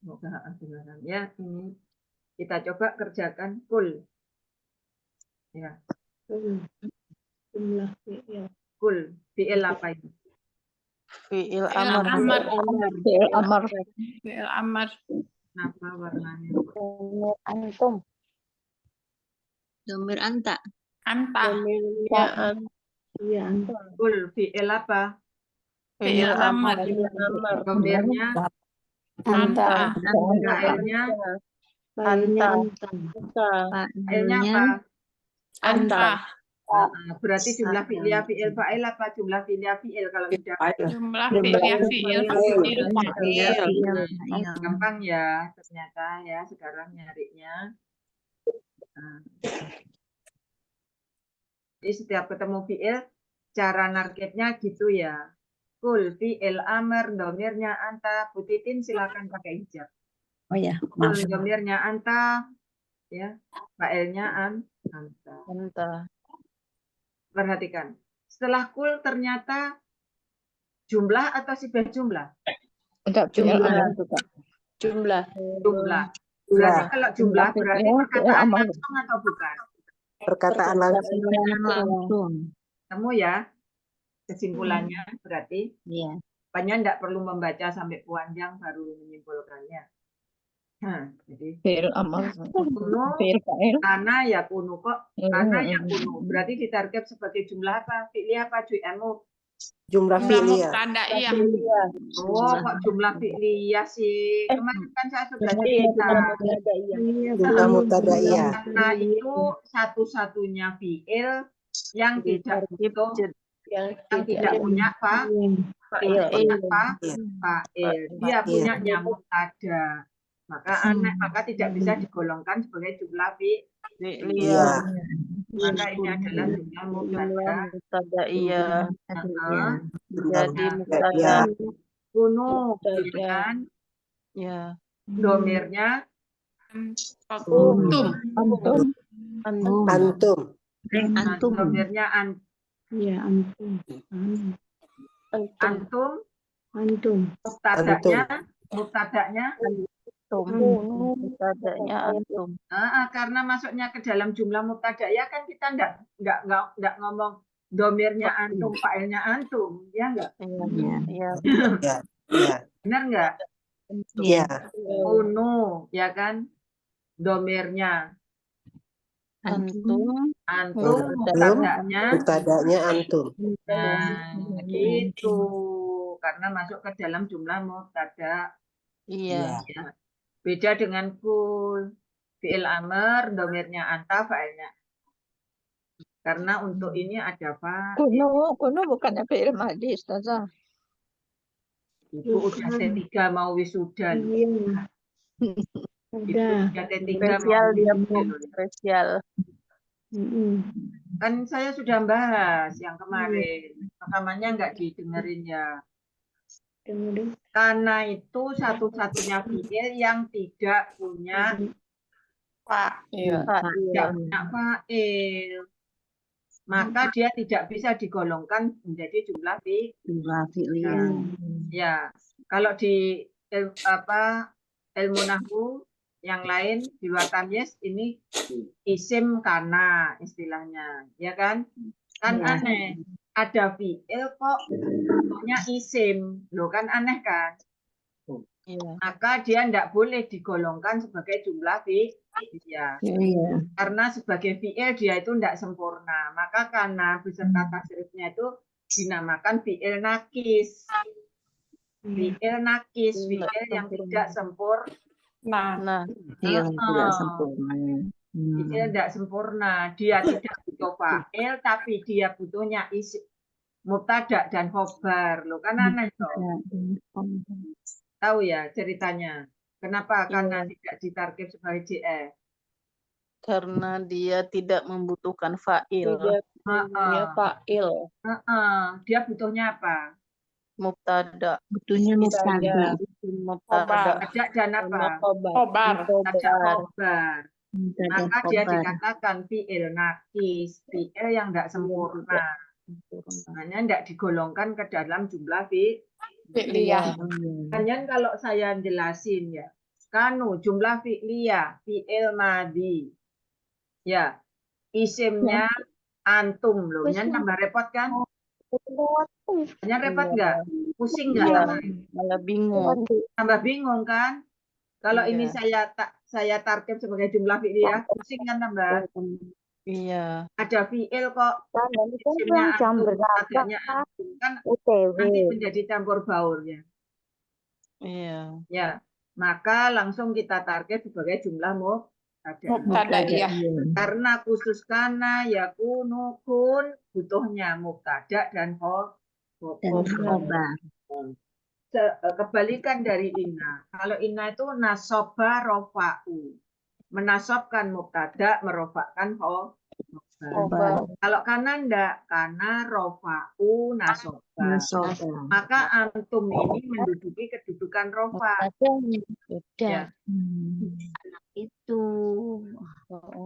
Speaker 1: Semoga beneran. Ya, ini kita coba kerjakan full. Ya.
Speaker 9: Jumlah fi'il.
Speaker 1: Full. Fi'il apa itu?
Speaker 2: Fi'il
Speaker 8: amar.
Speaker 9: Fi'il amar.
Speaker 8: Fi'il amar.
Speaker 1: Kenapa warnanya?
Speaker 9: Domir antum.
Speaker 4: Domir anta.
Speaker 8: Anta.
Speaker 9: Ya, iya antum.
Speaker 1: Full. Fi'il apa?
Speaker 8: Fi'il amar.
Speaker 1: Domirnya
Speaker 2: Anta.
Speaker 1: fa'ilnya
Speaker 4: Fa'ilnya
Speaker 2: Anta.
Speaker 4: anta.
Speaker 1: fa'ilnya
Speaker 4: Fa'ilnya
Speaker 1: apa?
Speaker 8: Anta.
Speaker 1: Berarti jumlah fi'liyah fi'il fa'il apa jumlah fi'liyah fi'il kalau sudah
Speaker 8: Jumlah fi'ilnya fi'il fa'il.
Speaker 1: gampang ya ternyata ya sekarang nyarinya. Nah. Jadi setiap ketemu fi'il cara narkibnya gitu ya. Kul fi'il amr domirnya anta. Bu Titin silakan pakai hijab.
Speaker 4: Oh ya,
Speaker 1: Kul domirnya anta ya. Fa'ilnya anta.
Speaker 2: Anta.
Speaker 1: Perhatikan. Setelah kul ternyata jumlah atau sifat jumlah?
Speaker 2: Jumlah.
Speaker 1: Jumlah. Berarti kalau jumlah berarti perkataan langsung atau bukan?
Speaker 10: Perkataan langsung.
Speaker 4: langsung.
Speaker 1: Temu ya kesimpulannya berarti
Speaker 4: Iya.
Speaker 1: banyak tidak perlu membaca sampai panjang baru menyimpulkannya. Nah, jadi kunu karena ya kunu kok karena ya kunu berarti ditarget sebagai jumlah apa? Fi'liyah apa ju'emu?
Speaker 10: Jumlah fi'liyah.
Speaker 8: Mubtada'iyah.
Speaker 1: Oh, kok jumlah fi'liyah sih? Kemarin kan saya sudah cerita.
Speaker 10: Jumlah mubtada'iyah.
Speaker 1: Karena itu satu-satunya fi'il yang tidak butuh yang tidak punya apa? Fa'il. Dia punya mubtada. Maka tidak bisa digolongkan sebagai jumlah
Speaker 2: Fi'liyah.
Speaker 1: maka ini adalah jumlah mubtada.
Speaker 2: Mubtada'iyah. Jadi
Speaker 10: Ya.
Speaker 2: mubtada.
Speaker 1: Kunu kan
Speaker 2: Ya.
Speaker 1: domirnya
Speaker 8: Antum.
Speaker 10: Antum.
Speaker 4: Antum.
Speaker 1: domirnya
Speaker 4: Iya, antum.
Speaker 1: antum
Speaker 4: Antum.
Speaker 1: mubtadanya
Speaker 2: Mubtada'nya antum.
Speaker 1: karena masuknya ke dalam jumlah mubtada ya kan kita enggak ngomong domirnya antum fa'ilnya antum ya enggak
Speaker 2: Iya.
Speaker 10: Ya. Ya.
Speaker 1: benar enggak
Speaker 10: Ya.
Speaker 1: kunu ya kan domirnya
Speaker 2: Antum.
Speaker 1: mubtadanya
Speaker 10: antum.
Speaker 1: nah gitu karena masuk ke dalam jumlah mubtada.
Speaker 2: Iya.
Speaker 1: Ya. Beda dengan kul fi'il amr domirnya anta fa'ilnya. Karena untuk ini ada apa?
Speaker 2: Kuno bukannya fi'il madhi, Ustazah.
Speaker 1: Ibu udah T3 mau wisuda.
Speaker 4: Iya.
Speaker 1: Ibu udah T3
Speaker 2: Spesial
Speaker 1: mau
Speaker 2: dia,
Speaker 1: wisuda.
Speaker 2: Bu. Spesial.
Speaker 1: Kan saya sudah bahas yang kemarin. Rekamannya nggak didengerin ya. Karena itu satu-satunya fi'il yang tidak punya
Speaker 2: Fa'il.
Speaker 1: fa'il. Maka dia tidak bisa digolongkan menjadi jumlah fi'liyah. Ya, kalau di ilmu nahwu yang lain di luar tamyiz ini isim kana istilahnya, ya kan? Kan aneh. Ada fi'il kok bentuknya isim. Loh kan aneh kan? Maka dia tidak boleh digolongkan sebagai jumlah fi'liyah. Karena sebagai fi'il dia itu tidak sempurna. Maka karena beserta tasrifnya itu dinamakan fi'il nakis. Fi'il nakis, fi'il yang tidak sempurna. Fi'il tidak sempurna. Dia tidak butuh fa'il, tapi dia butuhnya mubtada dan khobar. Loh kan aneh dong. Tahu ya ceritanya? Kenapa? Karena tidak ditarkib sebagai JE.
Speaker 2: Karena dia tidak membutuhkan fa'il.
Speaker 1: Dia fa'il. Dia butuhnya apa?
Speaker 2: Mubtada.
Speaker 4: Butuhnya mubtada.
Speaker 1: Mubtada dan apa?
Speaker 8: Khobar.
Speaker 1: Khobar. Maka dia dikatakan fi'il nakis, fi'il yang tidak sempurna. Hanya tidak digolongkan ke dalam jumlah fi'liyah. Hanya kalau saya jelasin ya, kanu jumlah fi'liyah, fi'il madhi. Ya, isimnya antum loh. Yang tambah repot kan? Hanya repot nggak? Pusing nggak?
Speaker 2: Malah bingung.
Speaker 1: Tambah bingung kan? Kalau ini saya tarkib sebagai jumlah fi'liyah, pusing kan tambah?
Speaker 2: Iya.
Speaker 1: Ada fiil kok
Speaker 9: Kan ini kan
Speaker 1: isimnya
Speaker 9: yang jam
Speaker 1: antum,
Speaker 9: berapa?
Speaker 1: mubtada'nya antum kan
Speaker 9: UTW.
Speaker 1: nanti menjadi campur baur ya.
Speaker 2: Iya.
Speaker 1: Ya, maka langsung kita target sebagai jumlah mubtada.
Speaker 8: Mubtada'iyah.
Speaker 1: Karena khusus kana yakunu kun butuhnya mubtada dan khobar. Kebalikan dari inna. Kalau inna itu nasoba rofa'u. Menasobkan mubtada, merofakkan khobar. Kalau kana ndak, kana rofa'u nasoba. Maka antum ini menduduki kedudukan rofa.
Speaker 9: Sudah.
Speaker 1: Ya.
Speaker 9: Itu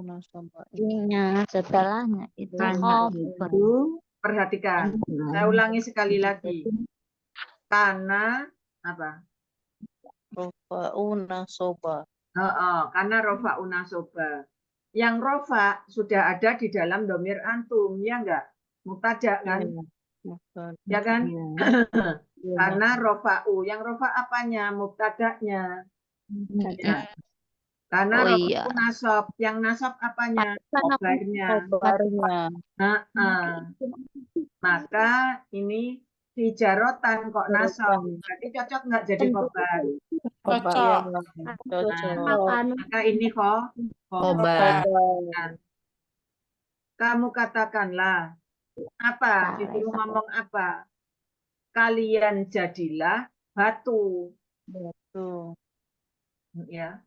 Speaker 2: Nasabah.
Speaker 9: intinya setelahnya itu khobar.
Speaker 1: Perhatikan, saya ulangi sekali lagi. Kana apa?
Speaker 2: Rofa'u nasoba.
Speaker 1: Karena rofa unasoba. Yang rofa sudah ada di dalam domir antum, ya enggak? Mubtada kan? Ya kan? Karena rofa'u. Yang rofa apanya? Mubtada'nya. Ya. Karena rofa nasob. Yang nasob apanya? Khobarnya. Maka ini hijarotan kok nasob. Berarti cocok nggak jadi khobar?
Speaker 8: Cocok.
Speaker 1: Maka ini
Speaker 7: Khobar.
Speaker 1: Kamu katakanlah apa? Disuruh ngomong apa? Kalian jadilah batu. Ya.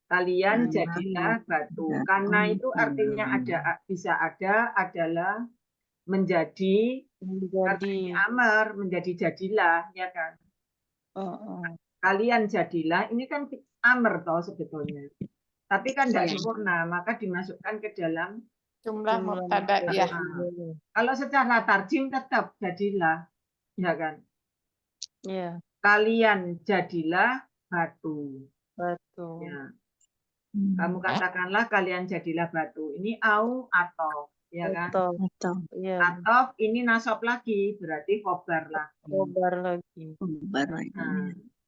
Speaker 1: Kalian jadilah batu. Karena itu artinya ada, bisa ada, adalah, menjadi amar, menjadi jadilah, ya kan? Kalian jadilah, ini kan amar toh sebetulnya. Tapi kan tidak sempurna, maka dimasukkan ke dalam
Speaker 8: Jumlah mubtada'iyah.
Speaker 1: Kalau secara tarjim tetap jadilah, ya kan?
Speaker 2: Iya.
Speaker 1: Kalian jadilah batu.
Speaker 2: Batu.
Speaker 1: Ya. Kamu katakanlah kalian jadilah batu. Ini au atau, ya kan? Atau ini nasab lagi, berarti khobar lagi.
Speaker 2: Khobar lagi.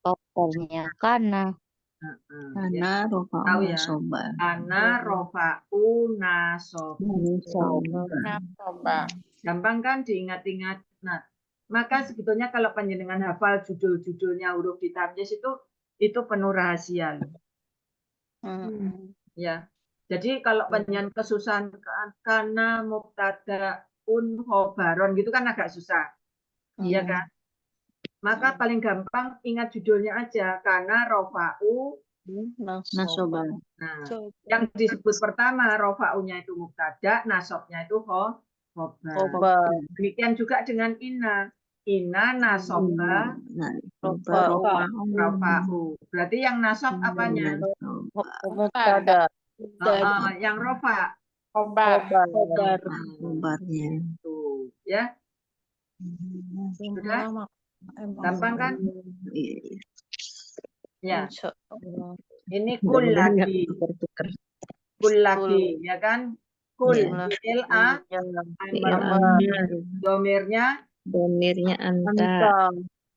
Speaker 9: Pokoknya karena
Speaker 1: Tahu ya? Karena rofa'u nasoba. Gampang kan diingat-ingat. Nah, maka sebetulnya kalau panjenengan hafal judul-judulnya huruf di tamyiz itu penuh rahasia. Ya. Jadi kalau panjenengan kesusahan karena mubtada khobaron gitu kan agak susah. Iya kan? Maka paling gampang ingat judulnya aja, karena rofa'u nasoba. Nah, yang disebut pertama rofa'unya itu mubtada, nasobnya itu khobar. Demikian juga dengan inna. Inna nasoba rofa'u. Berarti yang nasob apanya?
Speaker 2: Mubtada.
Speaker 1: Yang rofa
Speaker 8: Khobarnya.
Speaker 1: Tuh, ya. Sudah? Gampang kan? Ya. Ini kul lagi. Kul lagi, ya kan? Kul, L-A, domirnya
Speaker 4: anta.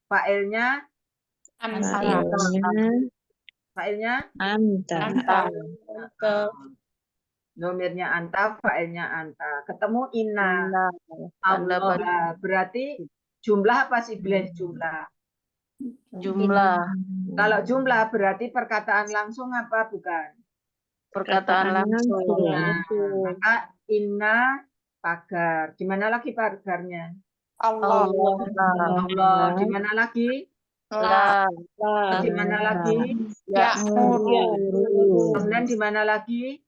Speaker 1: Fa'ilnya
Speaker 4: Anta.
Speaker 1: domirnya anta, fa'ilnya anta. Ketemu inna. Allah. Berarti jumlah apa sih jumlah?
Speaker 2: Jumlah.
Speaker 1: Kalau jumlah berarti perkataan langsung apa bukan?
Speaker 2: Perkataan langsung.
Speaker 1: Nah, maka inna pagar. Gimana lagi pagarnya?
Speaker 8: Allah.
Speaker 1: Allah. Gimana lagi? Di mana lagi? Kemudian di mana lagi?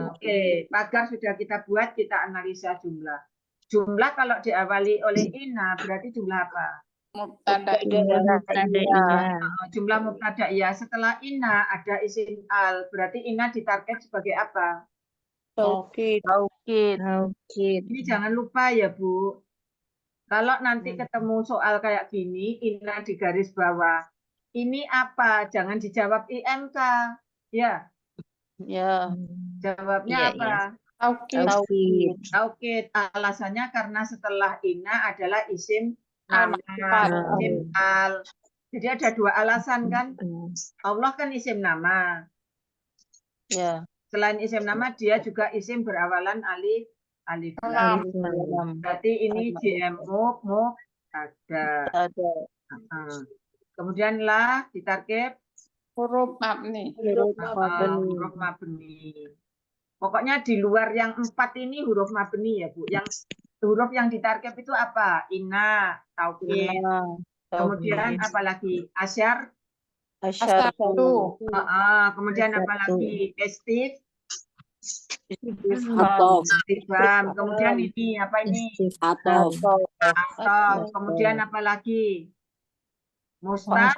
Speaker 1: Oke, pagar sudah kita buat, kita analisa jumlah. Jumlah kalau diawali oleh inna berarti jumlah apa? Jumlah mubtada ya. Setelah inna ada isim al, berarti inna ditarget sebagai apa?
Speaker 2: Taukid.
Speaker 1: Ini jangan lupa ya Bu. Kalau nanti ketemu soal kayak gini, inna di garis bawah. Ini apa? Jangan dijawab IMK. Ya. Jawabnya apa? Taukid. Alasannya karena setelah inna adalah isim al. Jadi ada dua alasan kan? Allah kan isim nama. selain isim nama dia juga isim berawalan alif
Speaker 8: Lam.
Speaker 2: Lam.
Speaker 1: berarti ini JMU ada. Kemudian la ditarkib
Speaker 8: Huruf mabni.
Speaker 2: Huruf mabni.
Speaker 1: huruf mabni. Pokoknya di luar yang 4 ini huruf mabni ya Bu. Yang huruf yang ditarkib itu apa? Ina, taukid.
Speaker 2: Ina,
Speaker 1: Kemudian
Speaker 2: taukid.
Speaker 1: apa lagi? Asyar.
Speaker 8: Asyartu.
Speaker 1: Kemudian apa lagi? Estif.
Speaker 5: Atof.
Speaker 1: Istifham. Kemudian ini apa ini?
Speaker 5: Atof.
Speaker 1: Atau. Kemudian apa lagi? Mustas.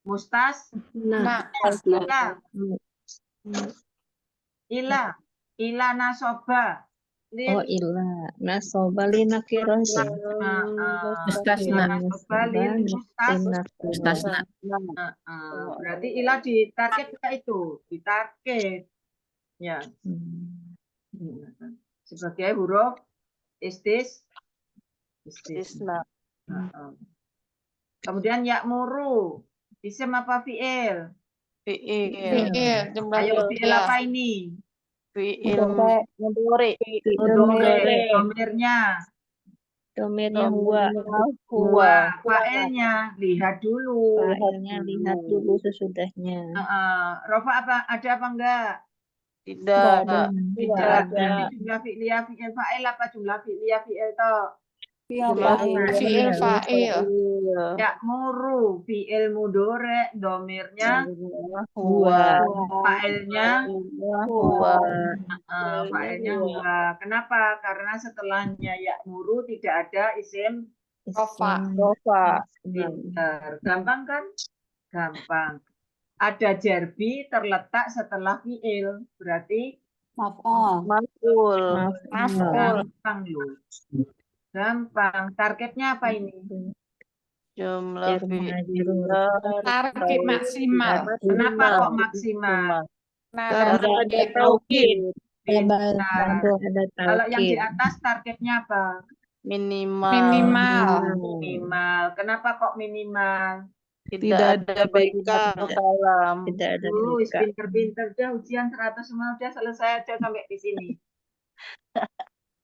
Speaker 1: Mustas.
Speaker 8: Nah.
Speaker 1: Ila. Ila. Ila nasoba.
Speaker 4: Oh ila nasoba lina kirosi.
Speaker 3: Mustasna.
Speaker 4: Mustasna.
Speaker 1: Berarti ila ditarkib enggak itu? Ditarkib. Ya. Sebagai huruf istisna. Kemudian ya'muru. Isim apa fi'il?
Speaker 2: Fi'il.
Speaker 1: Ayo fi'il apa ini?
Speaker 2: Fi'il mudhari.
Speaker 1: Domirnya.
Speaker 4: Domirnya huwa.
Speaker 1: Fa'ilnya lihat dulu.
Speaker 4: Fa'ilnya lihat dulu sesudahnya.
Speaker 1: Rofa apa ada apa enggak?
Speaker 2: Tidak.
Speaker 1: Tidak. Berarti jumlah fi'liyah fi'il fa'il apa jumlah fi'liyah fi'il toh?
Speaker 8: Fi'il fa'il.
Speaker 1: Ya'muru fi'il mudhari domirnya
Speaker 2: Huwa.
Speaker 1: fa'ilnya
Speaker 2: Huwa.
Speaker 1: fa'ilnya huwa. Kenapa? Karena setelahnya ya'muru tidak ada isim
Speaker 2: Rofa.
Speaker 1: pinter. Gampang kan? Gampang. Ada jarbi terletak setelah fi'il. Berarti
Speaker 5: Maf'ul.
Speaker 2: Maf'ul.
Speaker 1: gampang loh. Gampang. Targetnya apa ini?
Speaker 2: Jumlah fi'il.
Speaker 8: Tarkib maksimal.
Speaker 1: Kenapa kok maksimal?
Speaker 8: Nah,
Speaker 2: Ada taukid.
Speaker 1: Kalau yang di atas targetnya apa?
Speaker 2: Minimal.
Speaker 1: Minimal. Kenapa kok minimal?
Speaker 2: Tidak ada BK dalam.
Speaker 4: Tidak ada
Speaker 1: Wis pinter-pinter dah ujian 100 semua udah selesai aja sampai di sini.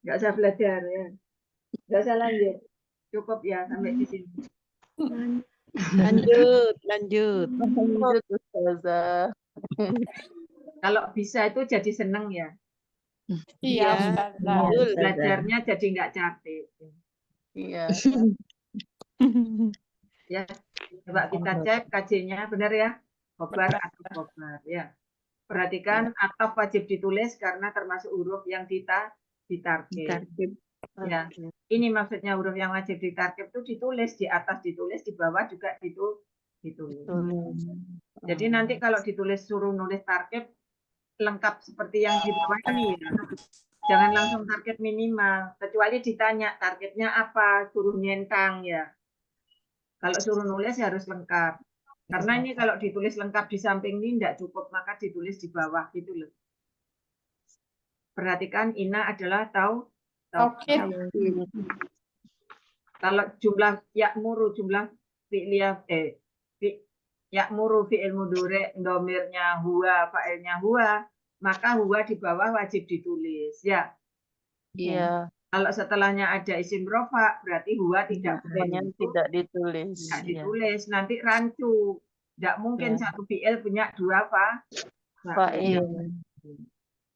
Speaker 1: Nggak usah belajar ya. Nggak usah lanjut. Cukup ya sampai di sini.
Speaker 6: Lanjut.
Speaker 2: Ustazah.
Speaker 1: Kalau bisa itu jadi seneng ya.
Speaker 8: Iya, Ustazah.
Speaker 1: Belajarnya jadi nggak capek.
Speaker 2: Iya.
Speaker 1: Ya, coba kita cek KJ-nya benar ya. Khobar atau khobar ya. Perhatikan atau wajib ditulis karena termasuk huruf yang ditarkib. Ya, ini maksudnya huruf yang wajib ditarkib itu ditulis di atas, ditulis di bawah juga ditulis. Jadi nanti kalau ditulis suruh nulis tarkib lengkap seperti yang di bawah ini ya. Jangan langsung tarkib minimal, kecuali ditanya tarkibnya apa, suruh nyentang ya. Kalau suruh nulis harus lengkap. Karena ini kalau ditulis lengkap di samping ini tidak cukup, maka ditulis di bawah gitu loh. Perhatikan Ina adalah taukid. Kalau jumlah ya'muru jumlah fi'liyah ya'muru fi'il mudhari domirnya huwa, fa'ilnya huwa, maka huwa di bawah wajib ditulis ya.
Speaker 2: Iya.
Speaker 1: Kalau setelahnya ada isim rofa berarti huwa tidak
Speaker 2: ditulis.
Speaker 1: Tidak ditulis, nanti rancu. Tidak mungkin satu fi'il punya dua
Speaker 2: fa'il.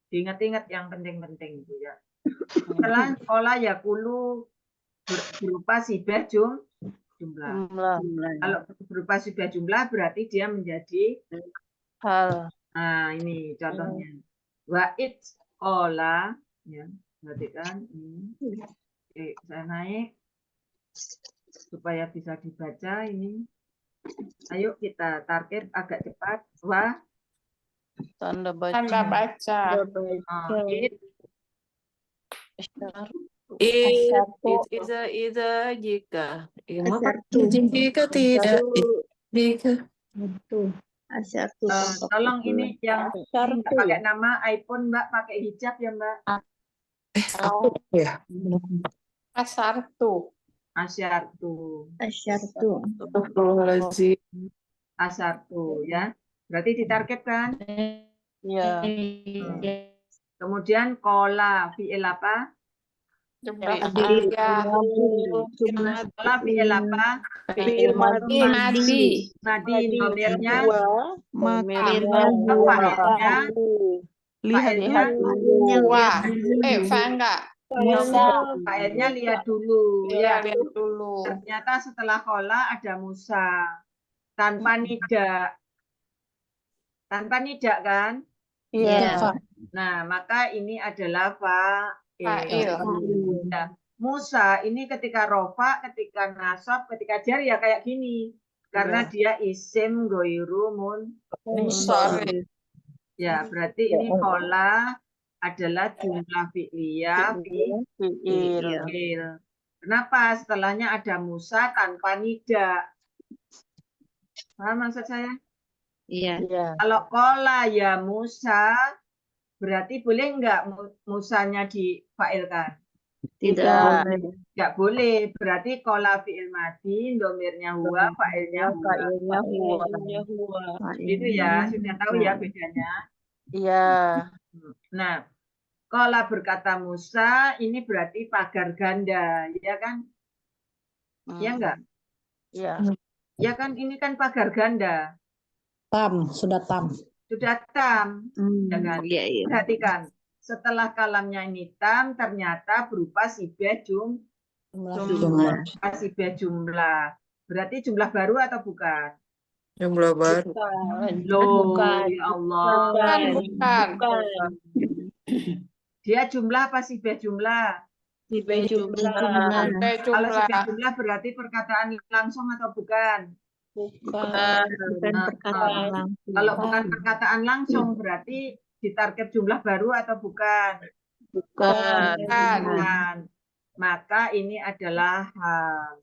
Speaker 1: Diingat-ingat yang penting-penting itu ya. Setelah olah yakulu berupa sibah jumlah. Kalau berupa sibah jumlah berarti dia menjadi
Speaker 2: hal.
Speaker 1: Nah, ini contohnya. Wa'id olah ya, berarti kan ini. Oke, saya naik supaya bisa dibaca ini. Ayo kita target agak cepat.
Speaker 2: Tanda baca.
Speaker 7: Jika tidak
Speaker 1: tolong ini yang pakai nama iPhone Mbak pakai hijab ya Mbak.
Speaker 8: Asyartu.
Speaker 1: Asyartu ya. Berarti ditarget kan?
Speaker 2: Iya.
Speaker 1: Kemudian kola fi'il apa?
Speaker 8: Iya.
Speaker 1: Kola fi'il apa?
Speaker 2: Fi'il
Speaker 8: Madi.
Speaker 1: Madi, domirnya
Speaker 2: Domirnya
Speaker 1: fa'ilnya
Speaker 6: Lihat
Speaker 1: fa'ilnya
Speaker 8: Wah. Enggak.
Speaker 1: fa'ilnya lihat dulu ya.
Speaker 8: Lihat dulu.
Speaker 1: Ternyata setelah kola ada Musa tanpa nida. Tanpa nida kan?
Speaker 2: Iya.
Speaker 1: Nah, maka ini adalah fa'il. Ya. Musa ini ketika rofa, ketika nasab, ketika jar ya kayak gini. Karena dia isim goiru
Speaker 8: Sorry.
Speaker 1: ya, berarti ini kola adalah jumlah fi'liyah fi'il. Kenapa? Setelahnya ada Musa tanpa nida. Paham maksud saya?
Speaker 4: Iya.
Speaker 1: Kalau kola ya Musa, berarti boleh enggak Musanya difailkan?
Speaker 4: Tidak.
Speaker 1: Enggak boleh. Berarti kola fi'il madi, domirnya huwa, fa'ilnya huwa. Itu ya, sudah tahu ya bedanya.
Speaker 2: Iya.
Speaker 1: Nah, kola berkata Musa, ini berarti pagar ganda, ya kan? Ya enggak?
Speaker 2: Iya.
Speaker 1: Ya kan, ini kan pagar ganda.
Speaker 3: Sudah tam.
Speaker 1: Sudah tam. Ya kan?
Speaker 4: Iya.
Speaker 1: Perhatikan, setelah kalamnya ini tam, ternyata berupa sibeh jumlah. Berarti jumlah baru atau bukan?
Speaker 10: Jumlah baru.
Speaker 1: Loh, ya Allah.
Speaker 8: Bukan.
Speaker 1: Dia jumlah apa sibeh jumlah? Kalau sibeh jumlah berarti perkataan langsung atau bukan?
Speaker 4: Bukan perkataan langsung.
Speaker 1: Kalau bukan perkataan langsung berarti ditarkib jumlah baru atau bukan? Bukan. Maka ini adalah hal.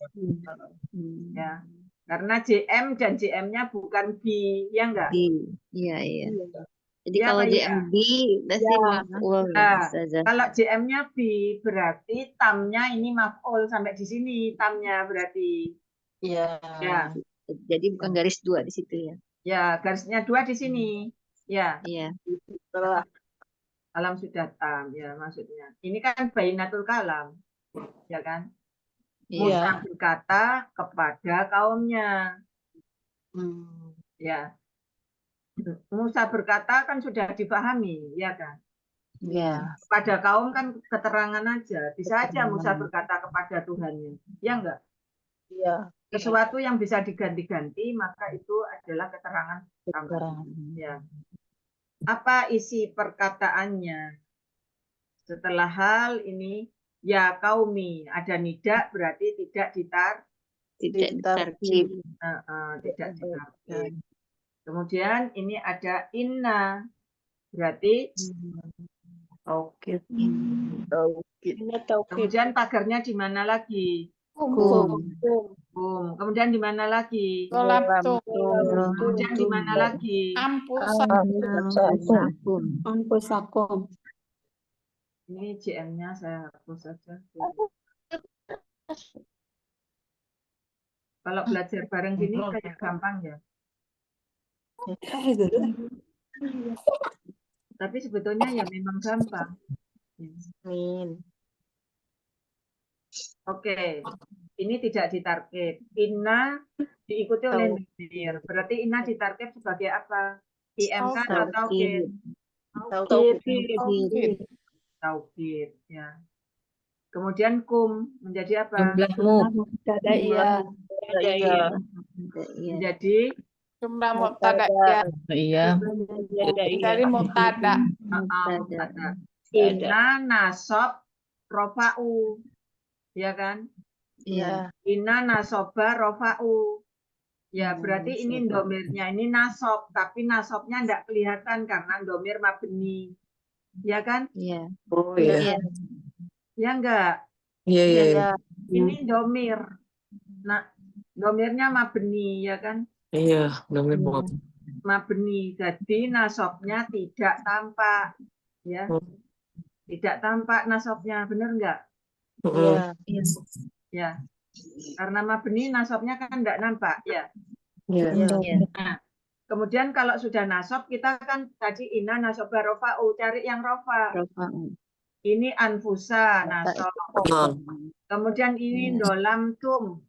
Speaker 1: Ya. Karena JM dan JM-nya bukan B, ya enggak?
Speaker 4: Iya. Jadi
Speaker 1: Ya,
Speaker 4: kalau
Speaker 1: Pak,
Speaker 4: JMB berarti maf'ul.
Speaker 1: Kalau JM-nya B berarti tamnya ini maf'ul sampai di sini tamnya berarti.
Speaker 2: Iya.
Speaker 1: Ya.
Speaker 4: Jadi bukan garis 2 di situ ya.
Speaker 1: Ya, garisnya 2 di sini. Ya.
Speaker 4: Iya.
Speaker 1: Kalam sudah tam ya maksudnya. Ini kan bainatul kalam. Ya kan? Musa berkata kepada kaumnya. Ya. Musa berkata kan sudah dipahami, ya kan?
Speaker 2: Iya.
Speaker 1: Pada kaum kan keterangan aja. Bisa aja Musa berkata kepada Tuhannya. Ya enggak?
Speaker 2: Iya.
Speaker 1: Sesuatu yang bisa diganti-ganti, maka itu adalah keterangan. Ya. Apa isi perkataannya? Setelah hal ini, ya kaumi, ada nida berarti tidak
Speaker 4: ditarkib.
Speaker 1: Tidak ditarkib. Kemudian ini ada inna, berarti
Speaker 2: taukid.
Speaker 1: Kemudian pagarnya di mana lagi? Kemudian di mana lagi? Kemudian di mana lagi?
Speaker 5: Ampusakum.
Speaker 1: Ini JM-nya saya hapus saja. Kalau belajar bareng gini kayak gampang ya. Tapi sebetulnya ya memang gampang. Oke, ini tidak ditarkib. Inna diikuti oleh domir. Berarti inna ditarkib sebagai apa? IMK atau taukid? Taukid, ya. Kemudian kum menjadi apa?
Speaker 5: Jumlahmu.
Speaker 1: Menjadi
Speaker 8: jumlah mubtada.
Speaker 3: Iya.
Speaker 8: Dari mubtada.
Speaker 1: Inna nasob rofa'u. Ya kan?
Speaker 2: Iya.
Speaker 1: Inna nasoba rofa'u. Ya, berarti ini domirnya ini nasob, tapi nasobnya enggak kelihatan karena domir mabni. Ya kan?
Speaker 4: Iya.
Speaker 10: Oh iya.
Speaker 1: Ya enggak?
Speaker 10: Iya.
Speaker 1: Ini domir. Nah, domirnya mabni, ya kan?
Speaker 10: Iya, domir
Speaker 1: mabni. Jadi nasobnya tidak tampak. Ya. Tidak tampak nasobnya, benar enggak?
Speaker 2: Iya.
Speaker 1: Ya. Karena mabni nasobnya kan enggak nampak, ya.
Speaker 10: Iya.
Speaker 1: Nah, Kemudian kalau sudah nasab, kita kan tadi inna nasoba rofa'u, cari yang rofa. Ini anfusa nasab. Kemudian ini dolam tum.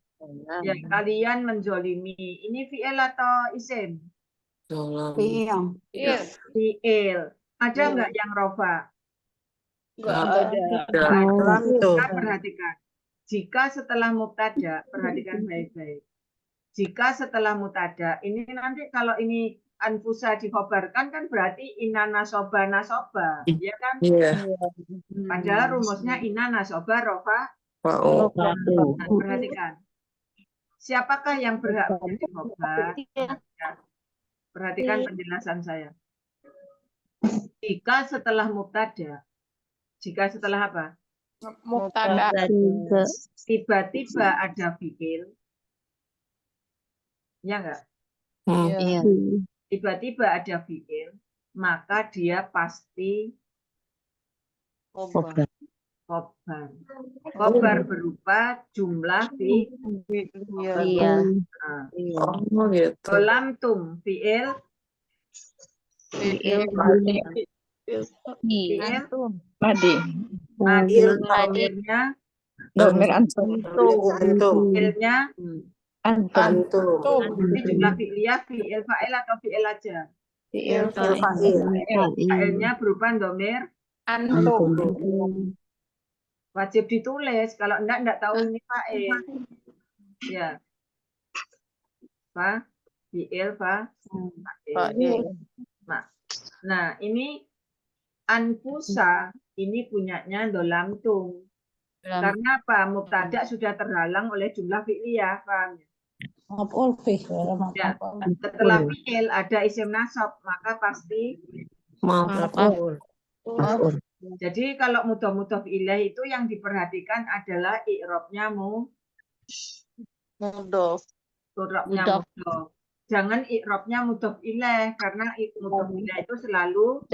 Speaker 1: Ya, kalian menzolimi. Ini fi'il atau isim?
Speaker 5: Fi'il.
Speaker 1: Fi'il. Ada nggak yang rofa?
Speaker 8: Enggak ada.
Speaker 1: Maka perhatikan. Jika setelah mubtada, perhatikan baik-baik. Jika setelah mubtada, ini nanti kalau ini anfusa dikhobarkan kan berarti inna nasoba nasoba, ya kan?
Speaker 10: Iya.
Speaker 1: Padahal rumusnya inna nasoba rofa.
Speaker 10: Fa'u.
Speaker 1: Nah, perhatikan. Siapakah yang berhak menjadi khobar? Perhatikan penjelasan saya. Jika setelah mubtada, jika setelah apa?
Speaker 8: Mubtada.
Speaker 1: Tiba-tiba ada fi'il, ya enggak?
Speaker 4: Iya.
Speaker 1: Tiba-tiba ada fi'il, maka dia pasti khobar. Khobar berupa jumlah fi'il.
Speaker 4: Iya.
Speaker 10: Oh gitu.
Speaker 1: Dolam tum fi'il.
Speaker 4: Fi'il
Speaker 3: Madi.
Speaker 1: Akhirnya
Speaker 3: Domir antum.
Speaker 1: fi'ilnya
Speaker 7: Antum.
Speaker 1: ini jumlah fi'liyah, fi'il fa'il atau fi'il aja.
Speaker 7: Fa'il.
Speaker 1: Fa'ilnya berupa domir.
Speaker 8: Antum.
Speaker 1: Wajib ditulis. Kalau enggak tahu ini fa'il. Ya. Fi'il fa'il. Nah, ini anfusa ini punyanya dolam tum. Karena apa? Mubtada sudah terhalang oleh jumlah fi'liyah, paham ya? Ya. Setelah fi'il ada isim nasab, maka pasti
Speaker 10: Maf'ul.
Speaker 1: jadi kalau mudhof ilaih itu yang diperhatikan adalah i'rabnya
Speaker 2: Mudhof.
Speaker 1: mudhof. Jangan i'rabnya mudhof ilaih karena mudhof ilaih itu selalu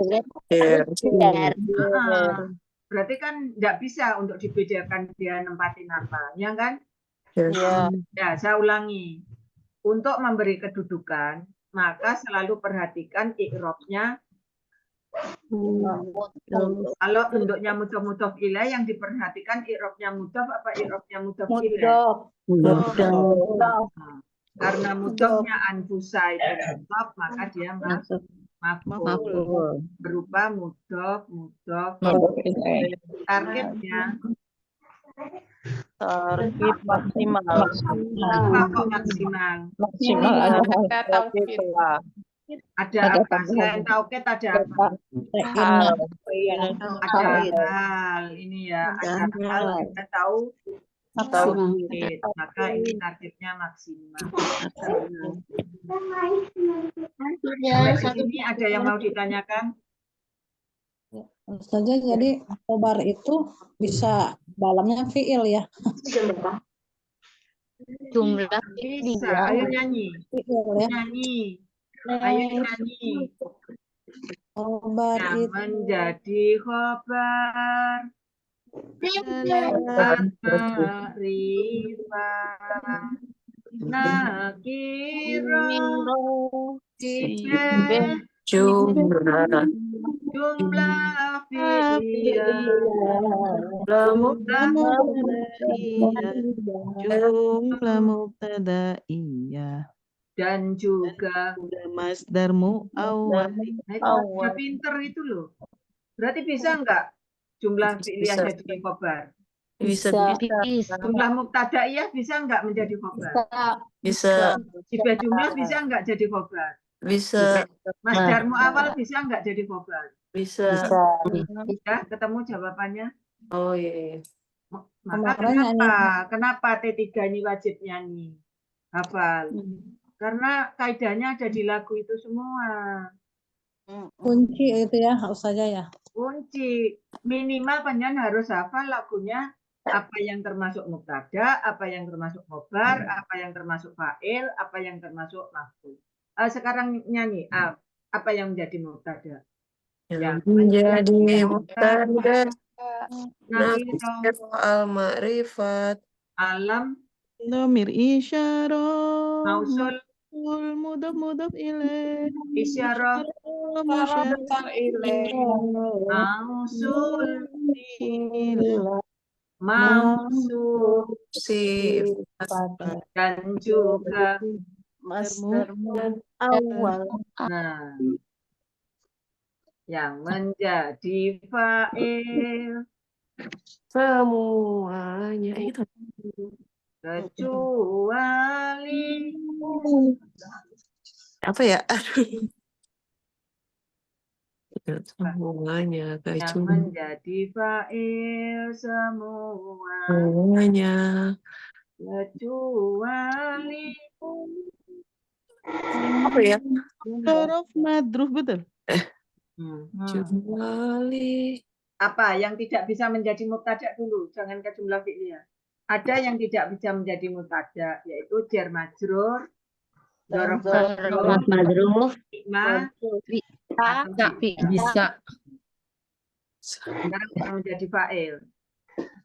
Speaker 1: berarti kan tidak bisa untuk dibedakan dia nempatin apa, ya kan?
Speaker 2: Iya.
Speaker 1: Ya, saya ulangi. Untuk memberi kedudukan, maka selalu perhatikan i'rabnya. Kalau bentuknya mudhof ilaih yang diperhatikan i'rabnya mudhof apa i'rabnya mudhof ilaih? Karena mudhofnya anfusa itu mudhof, maka dia maf'ul berupa mudhof. Targetnya
Speaker 2: Target maksimal.
Speaker 1: apa kok maksimal?
Speaker 8: Ada taufik.
Speaker 1: Ada apa? Selain tauqid ada apa? Ada hal ini ya, ada hal kita tahu tauqid. Maka ini targetnya maksimal. Ini ada yang mau ditanyakan?
Speaker 5: Saja jadi khobar itu bisa dalamnya fi'il ya.
Speaker 4: Jumlah
Speaker 1: Bisa. Ayo nyanyi.
Speaker 5: Fi'il ya.
Speaker 1: Nyanyi. Ayo nyanyi.
Speaker 5: Khobar
Speaker 1: Yang
Speaker 5: itu
Speaker 1: menjadi khobar ma'rifah nakiro
Speaker 10: Jumlah.
Speaker 1: jumlah fi'liyah
Speaker 6: Jumlah mubtadaiyah
Speaker 1: dan juga
Speaker 6: masdar mu'awwal.
Speaker 1: udah pinter itu loh. Berarti bisa enggak jumlah fi'liyah
Speaker 10: Bisa.
Speaker 1: jadi khobar?
Speaker 10: Bisa.
Speaker 1: Jumlah mubtadaiyah bisa enggak menjadi khobar?
Speaker 10: Bisa.
Speaker 1: Jika jumlah bisa enggak jadi khobar?
Speaker 10: Bisa.
Speaker 1: Masdar mu'awwal bisa enggak jadi khobar?
Speaker 10: Bisa.
Speaker 1: Ya, ketemu jawabannya.
Speaker 10: Oh iya.
Speaker 1: Maka kenapa T3 ini wajib nyanyi? Hafal. Karena kaidahnya ada di lagu itu semua.
Speaker 5: kunci itu ya, saja ya.
Speaker 1: Kunci. Minimal panjenengan harus hafal lagunya, apa yang termasuk mubtada, apa yang termasuk khobar, apa yang termasuk fa'il, apa yang termasuk maf'ul. Sekarang nyanyi, apa yang menjadi mubtada?
Speaker 10: Yang menjadi mubtada
Speaker 1: Nakiro
Speaker 10: al-ma'rifat
Speaker 1: alam
Speaker 6: Domir isyarah.
Speaker 1: mausul
Speaker 6: mudhaf ilaih.
Speaker 1: Isyarah
Speaker 8: Syarafan ilaih.
Speaker 1: mausul mausul
Speaker 10: Sifat
Speaker 1: dan juga
Speaker 2: Masdar awal.
Speaker 1: nah yang menjadi fa'il
Speaker 10: semuanya itu.
Speaker 1: kecuali
Speaker 10: Apa ya? Semuanya
Speaker 1: yang
Speaker 10: kecuali
Speaker 1: menjadi fa'il semua
Speaker 10: semuanya.
Speaker 1: kecuali
Speaker 10: Apa ya?
Speaker 6: Huruf madruf betul.
Speaker 10: Kecuali
Speaker 1: apa yang tidak bisa menjadi mubtada dulu, jangan ke jumlah fi'liyah. Ada yang tidak bisa menjadi mubtada, yaitu jar majrur, dzaraf majrur, ikma,
Speaker 4: Bisa.
Speaker 1: sekarang yang menjadi fa'il.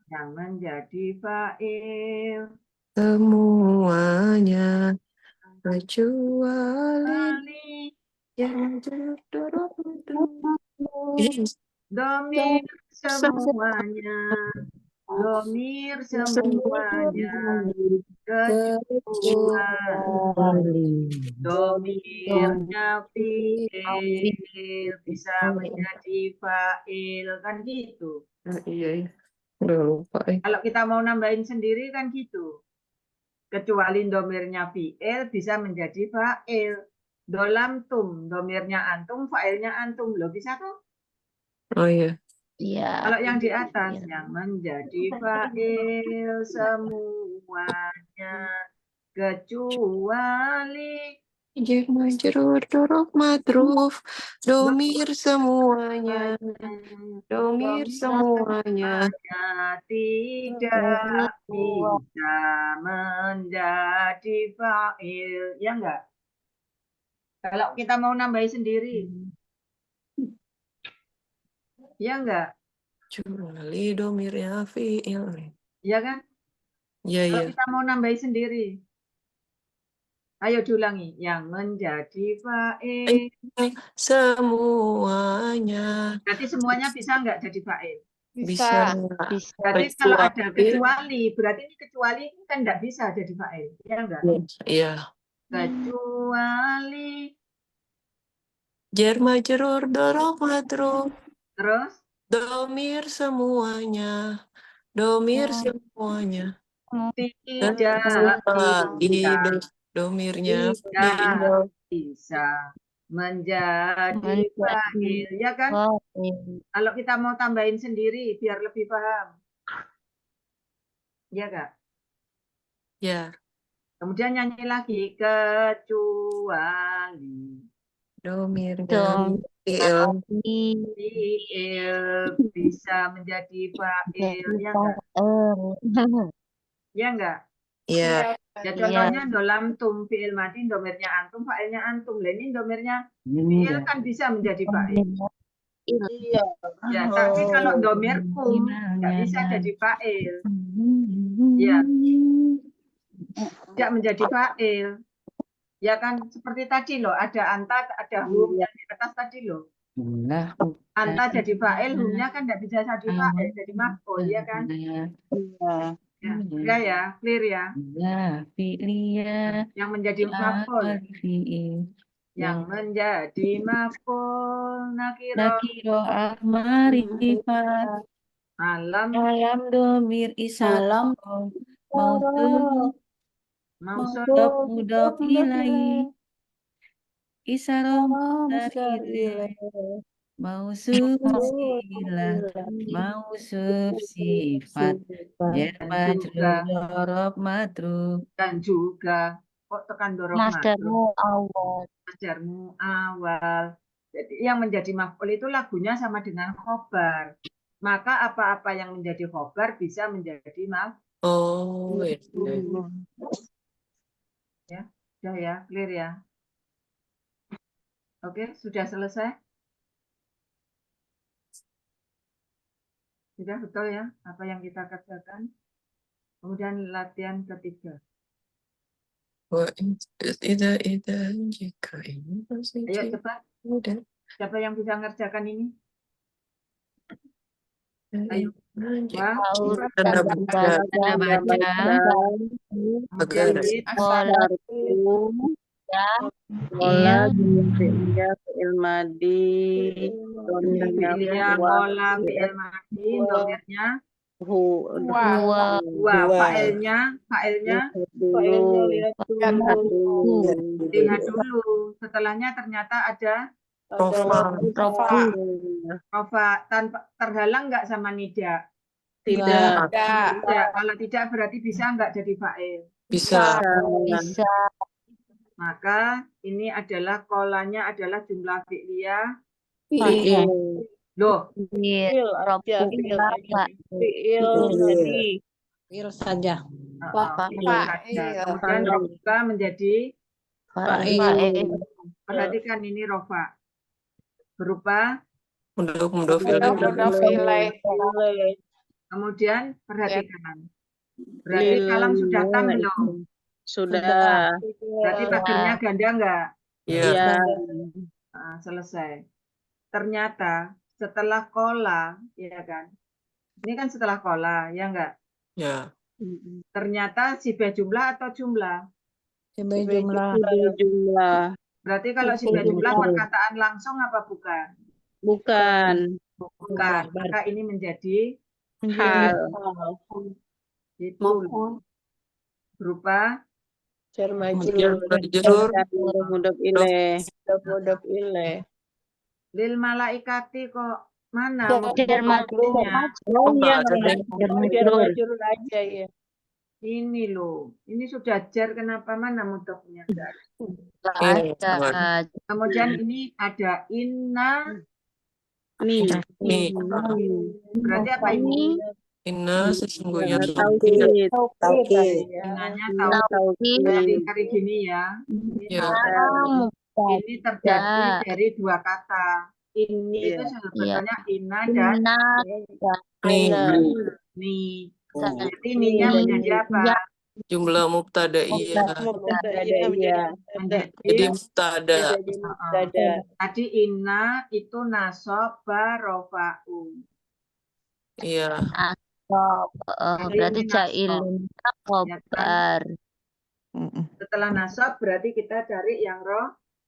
Speaker 1: Yang menjadi fa'il
Speaker 10: semuanya kecuali yang
Speaker 1: domir semuanya, domir semuanya, kecuali domirnya fi'il bisa menjadi fa'il, kan gitu.
Speaker 10: Iya, udah lupa.
Speaker 1: Kalau kita mau nambahin sendiri kan gitu. Kecuali domirnya fi'il bisa menjadi fa'il. Dolam tum, domirnya antum, fa'ilnya antum. Loh bisa tuh?
Speaker 10: Oh iya.
Speaker 2: Iya.
Speaker 1: Kalau yang di atas, yang menjadi fa'il semuanya. Kecuali
Speaker 10: Jar majrur dzaraf madruf domir semuanya
Speaker 1: tidak bisa menjadi fa'il. Ya enggak? Kalau kita mau nambahin sendiri. Ya enggak?
Speaker 10: kecuali domirnya fi'il.
Speaker 1: Iya kan?
Speaker 10: Iya,
Speaker 1: Kalau
Speaker 10: iya.
Speaker 1: kita mau nambahin sendiri. Ayo diulangi. Yang menjadi fa'il.
Speaker 10: Semuanya
Speaker 1: Berarti semuanya bisa enggak jadi fa'il?
Speaker 10: bisa.
Speaker 1: Berarti kalau ada kecuali, berarti ini kecuali kan enggak bisa jadi fa'il. Ya enggak?
Speaker 10: Iya.
Speaker 1: Kecuali.
Speaker 10: Jar majrur dzaraf madruf
Speaker 1: Terus?
Speaker 10: domir semuanya.
Speaker 1: Tidak bisa.
Speaker 10: Domirnya
Speaker 1: Tidak bisa menjadi fa'il. Ya kan? Kalau kita mau tambahin sendiri biar lebih paham. Ya Kak?
Speaker 10: ya
Speaker 1: Kemudian nyanyi lagi. Kecuali.
Speaker 10: domirnya fi'il.
Speaker 1: Fi'il bisa menjadi fa'il. Ya enggak? Ya enggak?
Speaker 10: Ya.
Speaker 1: Ya contohnya dolam tum fi'il madi domirnya antum, fa'ilnya antum. Lah ini domirnya fi'il kan bisa menjadi fa'il.
Speaker 2: Iya.
Speaker 1: Ya, tapi kalau domir kum nggak bisa jadi fa'il. Ya, tidak menjadi fa'il. Ya kan seperti tadi loh, ada anta, ada hum yang di atas tadi loh. Anta jadi fa'il, humnya kan nggak bisa jadi fa'il, jadi maf'ul, ya kan? Ya, clear ya. Yang menjadi maf'ul. Yang menjadi maf'ul nakiro alam
Speaker 4: domir isalam
Speaker 1: mausul
Speaker 4: mudhof ilaih isaroh mustaqil mausuf silah mausuf sifat jar majrur dzaraf madruf
Speaker 1: dan juga kok tekan dorong
Speaker 2: Masdarmu awal.
Speaker 1: masdarmu awal. Jadi yang menjadi maf'ul itu lagunya sama dengan khobar. Maka apa-apa yang menjadi khobar bisa menjadi maf'ul.
Speaker 10: Oh,
Speaker 1: Ya, sudah ya, clear ya. Oke, sudah selesai? Sudah betul ya apa yang kita kerjakan? Kemudian latihan ketiga.
Speaker 10: Ida jika ini masih
Speaker 1: Ayo cepat.
Speaker 10: udah.
Speaker 1: Siapa yang bisa ngerjakan ini? Ayo. Wah,
Speaker 10: Tanda baca.
Speaker 4: Tanda baca.
Speaker 1: kemudian
Speaker 10: Agar.
Speaker 1: Lid.
Speaker 4: Pola
Speaker 2: Pola jumlah fi'liyah, fi'il madi,
Speaker 1: Jumlah
Speaker 2: domirnya
Speaker 1: fi'liyah, pola, fi'il madi, domirnya
Speaker 8: Wa.
Speaker 1: dua, fa'ilnya lihat dulu. Setelahnya ternyata ada
Speaker 10: Rofa.
Speaker 1: rofa tanpa terhalang nggak sama nida?
Speaker 2: tidak
Speaker 1: Tidak. Kalau tidak berarti bisa nggak jadi fa'il?
Speaker 10: Bisa.
Speaker 4: bisa
Speaker 1: Maka ini adalah kolanya adalah jumlah fi'liyah.
Speaker 2: fi'il
Speaker 1: Loh,
Speaker 5: Fiil saja.
Speaker 1: fi'il saja. Kemudian rofa menjadi
Speaker 4: fa'il
Speaker 1: perhatikan ini rofa berupa
Speaker 10: Mudhof
Speaker 1: kemudian perhatikan. Berarti kalam sudah tam belum?
Speaker 2: sudah
Speaker 1: Berarti pagernya ganda enggak?
Speaker 10: Iya.
Speaker 1: Nah, selesai. Ternyata setelah kola, ya kan? Ini kan setelah kola, ya enggak?
Speaker 10: Ya.
Speaker 1: Ternyata sibah jumlah atau jumlah?
Speaker 5: Sebagai jumlah.
Speaker 2: jumlah
Speaker 1: Berarti kalau sibah jumlah perkataan langsung apa bukan?
Speaker 2: bukan
Speaker 1: Bukan. Maka ini menjadi
Speaker 2: hal
Speaker 1: itu berupa
Speaker 10: Majrur.
Speaker 2: mudhof ilaih
Speaker 1: lil malaikati kok mana
Speaker 4: Jar
Speaker 1: maksudnya?
Speaker 10: Oh, nggak ada deh.
Speaker 1: Ini loh, ini sudah jar kenapa mana mudhofnya? Enggak.
Speaker 4: ada
Speaker 1: Kemudian ini ada inna,
Speaker 2: nih
Speaker 1: berarti apa ini?
Speaker 10: Inna sesungguhnya
Speaker 2: tauhid
Speaker 1: Innanya tahu kari gini ya.
Speaker 10: Ya.
Speaker 1: Ini terjadi dari dua kata. Ini itu sebetulnya inna dan
Speaker 10: Nih.
Speaker 1: ni. Jadi ininya menjadi apa?
Speaker 10: Jumlah mubtada iya. Jadi mubtada.
Speaker 1: Tadi inna itu nasob barofa'u.
Speaker 10: Iya.
Speaker 4: berarti ja'ilun khobar
Speaker 1: Setelah nasab berarti kita cari yang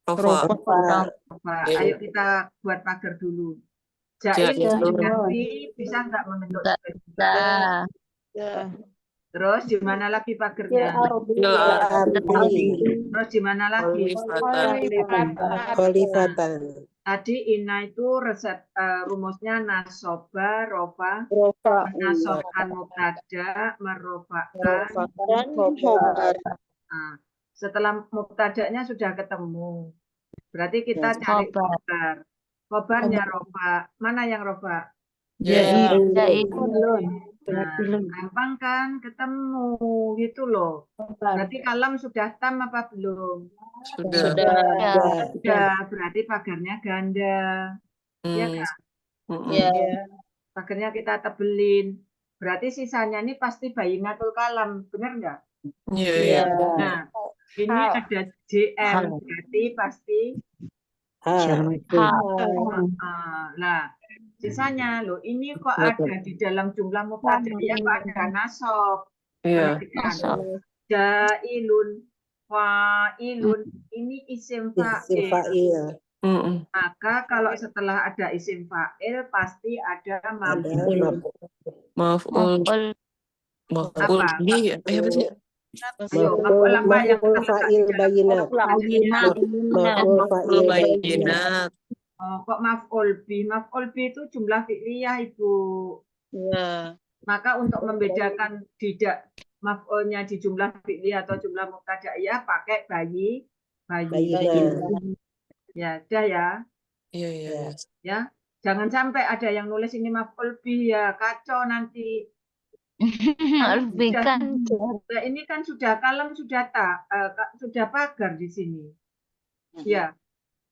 Speaker 10: Rofa.
Speaker 1: rofa. Ayo kita buat pagar dulu. Jail ganti bisa nggak membentuk sebagai Terus di mana lagi pagernya? Terus di mana lagi? Tadi inna itu resep rumusnya nasoba, rofa, nasobkan mubtada, merofakkan. Nah, setelah mubtadanya sudah ketemu, berarti kita cari khobar. Khobarnya rofa. Mana yang rofa? Nah, gampang kan ketemu gitu loh. Berarti kalam sudah tam apa belum?
Speaker 10: Sudah.
Speaker 1: Sudah, berarti pagarnya ganda. Ya kan? Pagarnya kita tebelin. Berarti sisanya ini pasti bayinatul kalam, benar nggak?
Speaker 10: Iya.
Speaker 1: Nah, ini ada JM, berarti pasti nah, sisanya loh, ini kok ada di dalam jumlah mubtada ya kok ada nasab.
Speaker 10: Iya.
Speaker 1: Jailun, fa'ilun, ini isim fa'il. Maka kalau setelah ada isim fa'il pasti ada
Speaker 10: Maf'ul bihi. Apa sih?
Speaker 1: Maf'ul apa yang
Speaker 11: fa'il bayinat.
Speaker 10: Maf'ul bayinat.
Speaker 1: Kok maf'ul bi? Maf'ul bi itu jumlah fi'liyah, Ibu.
Speaker 2: Ya.
Speaker 1: Maka untuk membedakan tidak maf'ulnya di jumlah fi'liyah atau jumlah mubtada'iyah pakai bayi. Ya, dah ya.
Speaker 10: Iya.
Speaker 1: Ya, jangan sampai ada yang nulis ini maf'ul bi ya, kacau nanti. Nah, ini kan sudah kalam sudah sudah pagar di sini. Ya.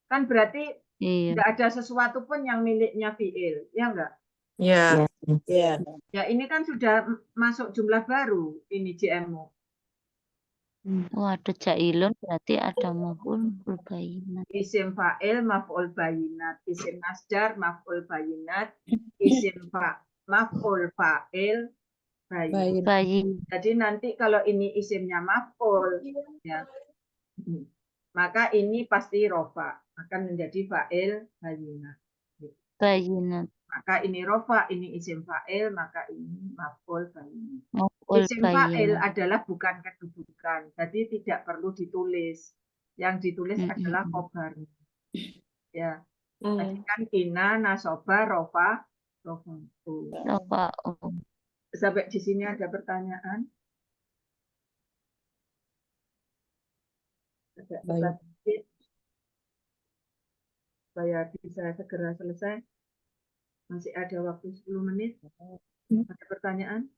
Speaker 1: Kan berarti tidak ada sesuatu pun yang miliknya fi'il, ya enggak?
Speaker 10: Iya.
Speaker 1: Ya, ini kan sudah masuk jumlah baru ini JMU.
Speaker 4: Ada jailun berarti ada maf'ul bayinat.
Speaker 1: Isim fa'il maf'ul bayinat, isim masdar maf'ul bayinat, isim maf'ul fa'il bayinat.
Speaker 5: Bayin.
Speaker 1: Jadi nanti kalau ini isimnya maf'ul, ya, maka ini pasti rofa, akan menjadi fa'il bayinat.
Speaker 4: Bayinat.
Speaker 1: Maka ini rofa, ini isim fa'il, maka ini maf'ul bayinat.
Speaker 4: Maf'ul
Speaker 1: Isim fa'il
Speaker 4: bayinat.
Speaker 1: adalah bukan kedudukan, jadi tidak perlu ditulis. Yang ditulis adalah khobarnya. Ya, tadi kan ina, nasoba, rofa, rofa'u.
Speaker 4: Rafa'u.
Speaker 1: Sampai di sini ada pertanyaan? Agak cepat sedikit, supaya bisa segera selesai. Masih ada waktu 10 menit. Ada pertanyaan?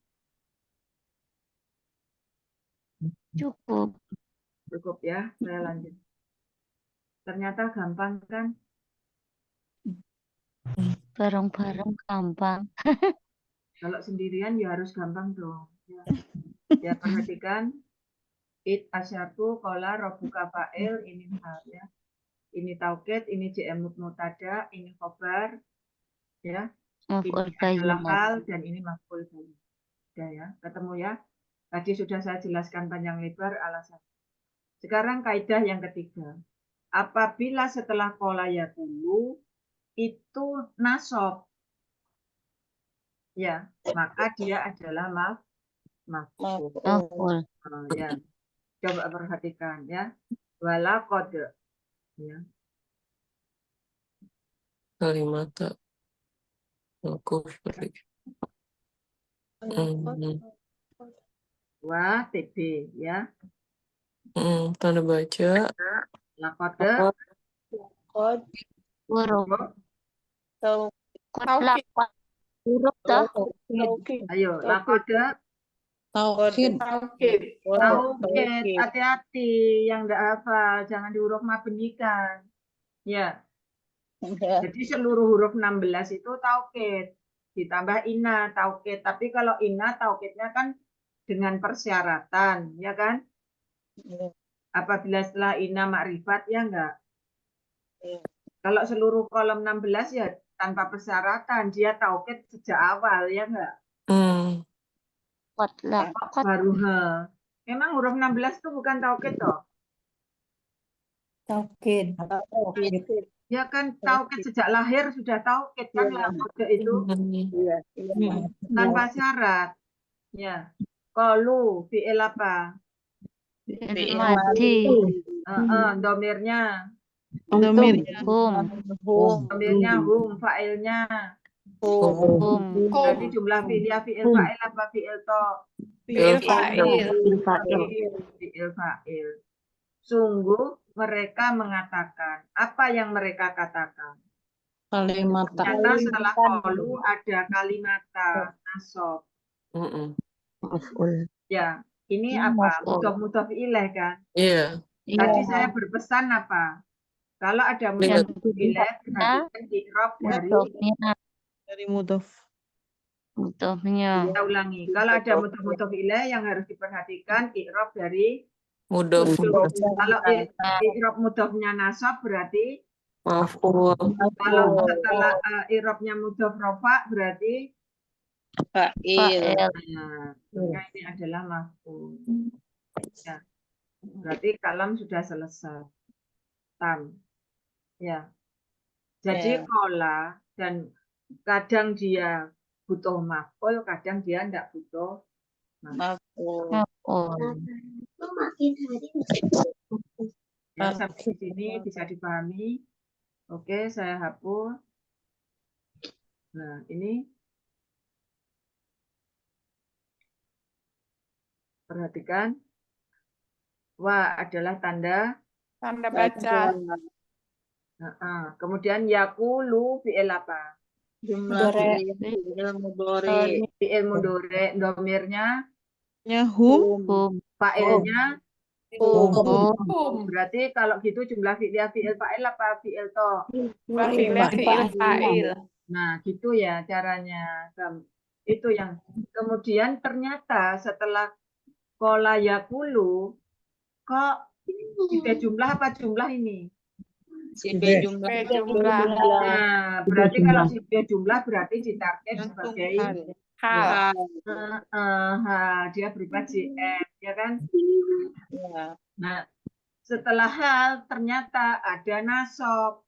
Speaker 4: Cukup.
Speaker 1: Cukup ya, saya lanjut. Ternyata gampang kan?
Speaker 4: Bareng-bareng gampang.
Speaker 1: Kalau sendirian ya harus gampang dong. Ya perhatikan. It asyartu kola robuka fa'il, ini hal ya. Ini taukid, ini JM mutada, ini khobar, ya.
Speaker 4: Maf'ul
Speaker 1: Ini adalah
Speaker 4: bayinat.
Speaker 1: hal dan ini maf'ul bayinat. Ya, ketemu ya. Tadi sudah saya jelaskan panjang lebar alasan. Sekarang kaidah yang ketiga. Apabila setelah kola yakulu itu nasab, ya, maka dia adalah maf'ul.
Speaker 4: Maf'ul.
Speaker 1: Ya, coba perhatikan ya. Wala kode, ya.
Speaker 10: Kalimata kufri.
Speaker 1: Wa TB ya.
Speaker 10: Tanda baca.
Speaker 1: Lakode
Speaker 4: Huruf.
Speaker 7: Taukid.
Speaker 4: Huruf dah.
Speaker 1: ayo lakode
Speaker 5: Taukid.
Speaker 7: Taukid.
Speaker 1: taukid, hati-hati yang enggak hafal, jangan di huruf mabnikan. Ya. Jadi seluruh huruf 16 itu taukid. Ditambah ina taukid. Tapi kalau ina taukidnya kan dengan persyaratan, ya kan? Apabila setelah ina makrifat ya enggak. Kalau seluruh kolom 16 ya tanpa persyaratan, dia taukid sejak awal ya enggak? Baru memang huruf 16 itu bukan taukid toh?
Speaker 5: Taukid.
Speaker 1: Ya kan taukid sejak lahir sudah taukid kan lakode itu tanpa syarat. Ya. Qalu fi'il apa?
Speaker 4: Mati.
Speaker 1: Domirnya.
Speaker 6: Domirnya.
Speaker 1: Domirnya hum, fa'ilnya. Berarti jumlah fi'il fa'il apa fi'il to?
Speaker 7: Fi'il fa'il.
Speaker 1: Fi'il fa'il. Sungguh mereka mengatakan. Apa yang mereka katakan?
Speaker 5: Kalimata.
Speaker 1: Ternyata setelah qalu ada kalimata nasab. Ya, ini apa? Mudhof ilaih kan?
Speaker 10: Iya.
Speaker 1: Tadi saya berpesan apa? Kalau ada mudhof ilaih perhatikan i'rab
Speaker 6: Dari mudhof.
Speaker 4: Mudhofnya.
Speaker 1: Kita ulangi. Kalau ada mudhof ilaih yang harus diperhatikan i'rab dari
Speaker 10: Mudhof.
Speaker 1: kalau i'rab mudhofnya nasab berarti
Speaker 10: Maf'ul.
Speaker 1: kalau setelah i'rabnya mudhof rafa berarti
Speaker 2: Fa'il.
Speaker 1: maka ini adalah maf'ul. Ya. Berarti kalam sudah selesai. Tam. Ya. Jadi kola dan kadang dia butuh maf'ul, kadang dia enggak butuh maf'ul. Ya, sampai di sini bisa dipahami. Oke, saya hapus. Nah, ini perhatikan. Wa adalah tanda
Speaker 7: baca.
Speaker 1: Kemudian yakulu fi'il apa? Fi'il mudhari, domirnya
Speaker 6: Hum.
Speaker 1: fa'ilnya berarti kalau gitu jumlah fi'il fa'il apa fi'il to?
Speaker 7: Fi'il fa'il.
Speaker 1: Nah, gitu ya caranya. Itu yang kemudian ternyata setelah kola yakulu Kok si B jumlah apa jumlah ini?
Speaker 2: Si
Speaker 3: Si
Speaker 2: B
Speaker 3: B.
Speaker 2: jumlah.
Speaker 7: B jumlah.
Speaker 1: Nah, berarti kalau si B jumlah berarti ditarget
Speaker 2: Langsung
Speaker 1: sebagai
Speaker 2: hal.
Speaker 7: Hal.
Speaker 1: hal. Dia berupa JM, ya kan?
Speaker 2: Ya.
Speaker 1: Nah, setelah hal ternyata ada nasab.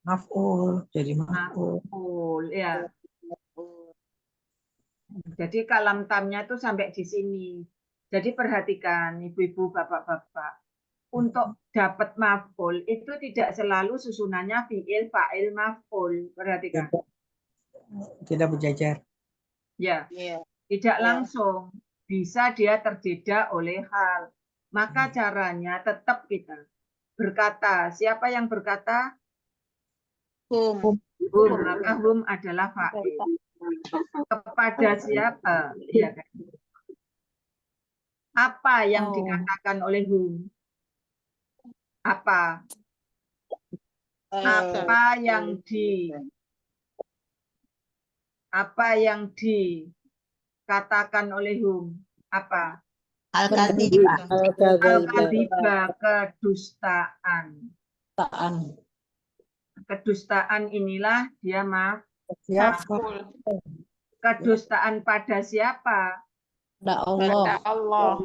Speaker 5: Maf'ul, jadi maf'ul.
Speaker 1: Maf'ul, ya. Jadi kalam tamnya itu sampai di sini. Jadi perhatikan ibu-ibu, bapak-bapak. Untuk dapat maf'ul itu tidak selalu susunannya fi'il, fa'il, maf'ul. Perhatikan.
Speaker 5: Tidak berjajar.
Speaker 1: Ya,
Speaker 2: Iya.
Speaker 1: tidak
Speaker 2: Ya.
Speaker 1: langsung. Bisa dia terjeda oleh hal. Maka caranya tetap kita berkata. Siapa yang berkata?
Speaker 2: Hum.
Speaker 1: Hum. Maka hum adalah fa'il. Kepada siapa? Ya kan? Apa yang dikatakan oleh hum? Apa? Apa yang dikatakan oleh hum? Apa?
Speaker 5: Al-Kadhibah.
Speaker 1: Al-kadhibah, kedustaan. Kedustaan inilah dia
Speaker 7: Maf'ul.
Speaker 1: kedustaan pada siapa?
Speaker 5: Pada
Speaker 7: Pada Allah.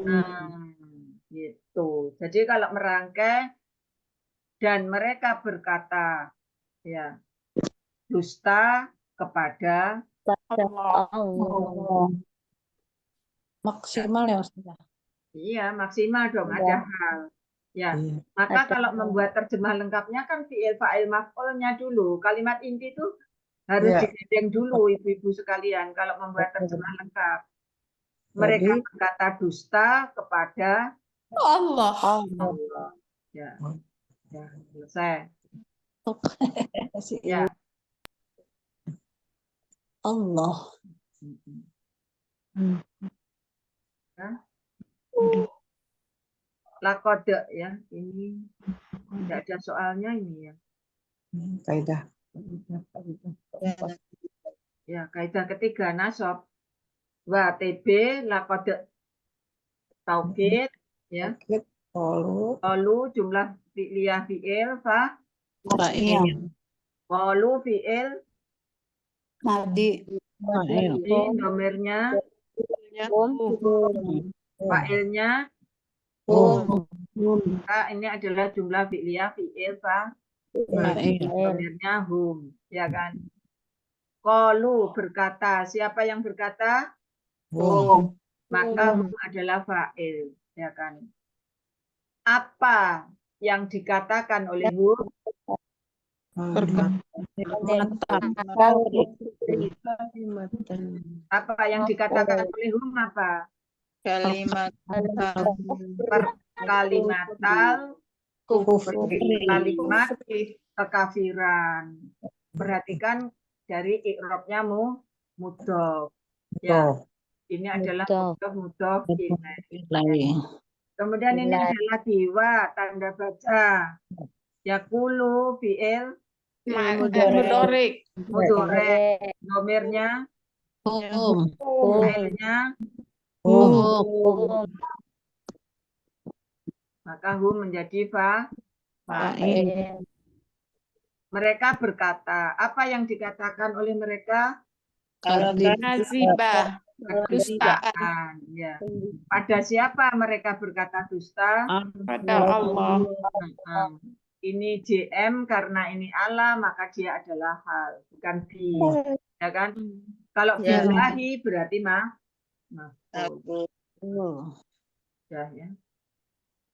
Speaker 1: Gitu. Jadi kalau merangkai dan mereka berkata, ya, dusta kepada
Speaker 7: Allah.
Speaker 5: Maksimal ya Ustazah.
Speaker 1: iya maksimal dong ada hal. Ya, maka kalau membuat terjemah lengkapnya kan fi'il fa'il maf'ulnya dulu. Kalimat inti itu harus digedeng dulu ibu-ibu sekalian kalau membuat terjemah lengkap. Mereka berkata dusta kepada
Speaker 7: Allah.
Speaker 1: Allah. Ya. Ya, selesai. Ya.
Speaker 5: Allah.
Speaker 1: Ya. Lakode ya, ini tidak ada soalnya ini ya.
Speaker 5: Kaidah.
Speaker 1: Ya, kaidah ketiga nasab. Wa TB lakode taukid ya. Qalu jumlah fi'liyah fi'il fa qalu fi'il
Speaker 5: Madi.
Speaker 1: domirnya fa'ilnya maka ini adalah jumlah fi'liyah fi'il fa domirnya hum ya kan. Qalu berkata, siapa yang berkata? Hum. Maka hum adalah fa'il ya kan. Apa yang dikatakan oleh hum? Apa yang dikatakan oleh hum apa? Kalimatal kalimat kekafiran. Perhatikan dari i'rabnya mudhof. Ya. Ini adalah mudhof ilaih. Kemudian ini ada lagi wa tanda baca. Yaqulu fi'il
Speaker 7: Mudhorik.
Speaker 1: mudhari. Domirnya fa'ilnya maka hum menjadi fa'il. Mereka berkata, apa yang dikatakan oleh mereka?
Speaker 7: Kazibah.
Speaker 1: Kedustaan. Ya. Pada siapa mereka berkata dusta?
Speaker 7: Pada Allah.
Speaker 1: Ini JM karena ini Allah maka dia adalah hal, bukan bi. Ya kan? Kalau billahi berarti maf'ul. Ya, ya.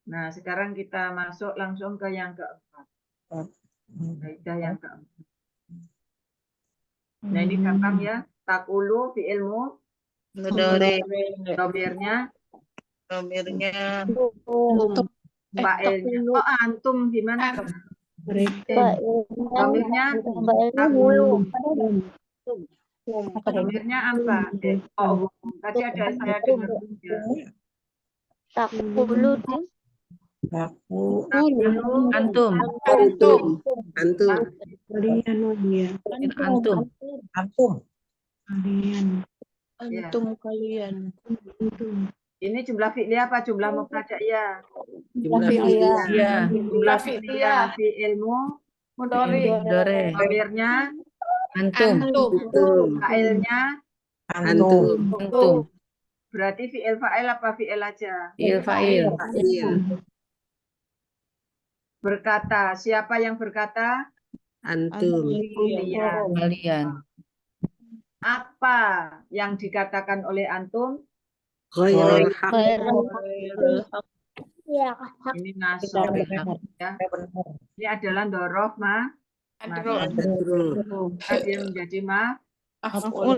Speaker 1: Nah, sekarang kita masuk langsung ke yang keempat. Kaidah yang keempat. Nah, ini gampang ya. Takulu fi ilmu domirnya fa'ilnya. Oh, antum gimana? Domirnya domirnya apa? Oh, tadi ada saya dengar juga.
Speaker 9: Takulu
Speaker 2: Antum.
Speaker 1: Ya.
Speaker 2: Kalian.
Speaker 1: Ini jumlah fi'liyah apa jumlah mubtada'iyah?
Speaker 8: Jumlah
Speaker 5: fi'liyah.
Speaker 8: fi'liyah.
Speaker 1: Jumlah fi'liyah. Fi'ilmu,
Speaker 7: Mudhari.
Speaker 8: Dore.
Speaker 1: dhamirnya,
Speaker 8: Antum.
Speaker 1: fa'ilnya,
Speaker 8: Antum.
Speaker 1: berarti fi'il fa'il apa fi'il aja?
Speaker 8: Fi'il fa'il.
Speaker 1: Berkata, siapa yang berkata?
Speaker 10: Antum.
Speaker 1: Kalian.
Speaker 8: Kalian.
Speaker 1: Apa yang dikatakan oleh antum?
Speaker 10: Ghairul haq.
Speaker 1: Ini nasab. Ya. Ini adalah dorof dia menjadi
Speaker 7: Maf'ul.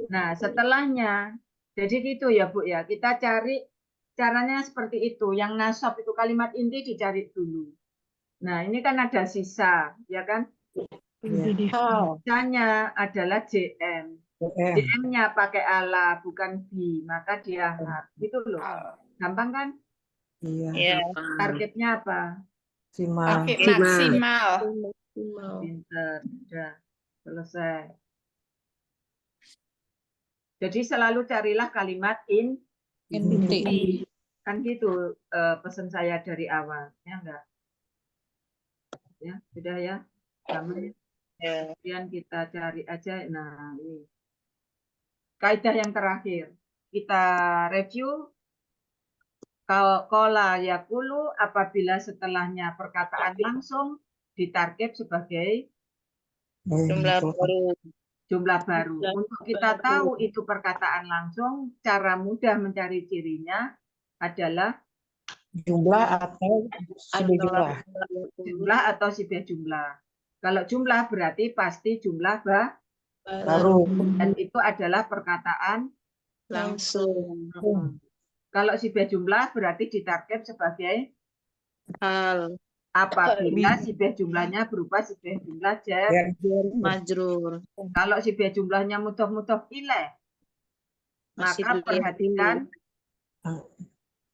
Speaker 1: Nah, setelahnya, jadi gitu ya Bu ya, kita cari caranya seperti itu. Yang nasab itu kalimat inti dicari dulu. Nah, ini kan ada sisa, ya kan? Sisanya adalah JM. JM-nya pakai ala, bukan bi, maka dia hak. Gitu loh. Gampang kan?
Speaker 2: Iya.
Speaker 1: Targetnya apa?
Speaker 7: Target maksimal.
Speaker 1: Pinter, sudah selesai. Jadi selalu carilah kalimat inti. Kan gitu pesan saya dari awal, ya enggak? Ya, sudah ya. Kemudian kita cari aja. Nah, ini kaidah yang terakhir. Kita review. Qala yaqulu apabila setelahnya perkataan langsung ditarget sebagai jumlah baru. Untuk kita tahu itu perkataan langsung, cara mudah mencari cirinya adalah
Speaker 5: Jumlah atau jumlah.
Speaker 1: Jumlah atau sibah jumlah. Kalau jumlah berarti pasti jumlah
Speaker 5: Baru.
Speaker 1: dan itu adalah perkataan
Speaker 2: Langsung.
Speaker 1: Kalau sibah jumlah berarti ditarget sebagai
Speaker 2: Hal.
Speaker 1: apabila sibah jumlahnya berupa sibah jumlah jar.
Speaker 2: Majrur.
Speaker 1: Kalau sibah jumlahnya mudhof ilaih,
Speaker 2: Masih
Speaker 1: maka
Speaker 2: dilihat
Speaker 1: perhatikan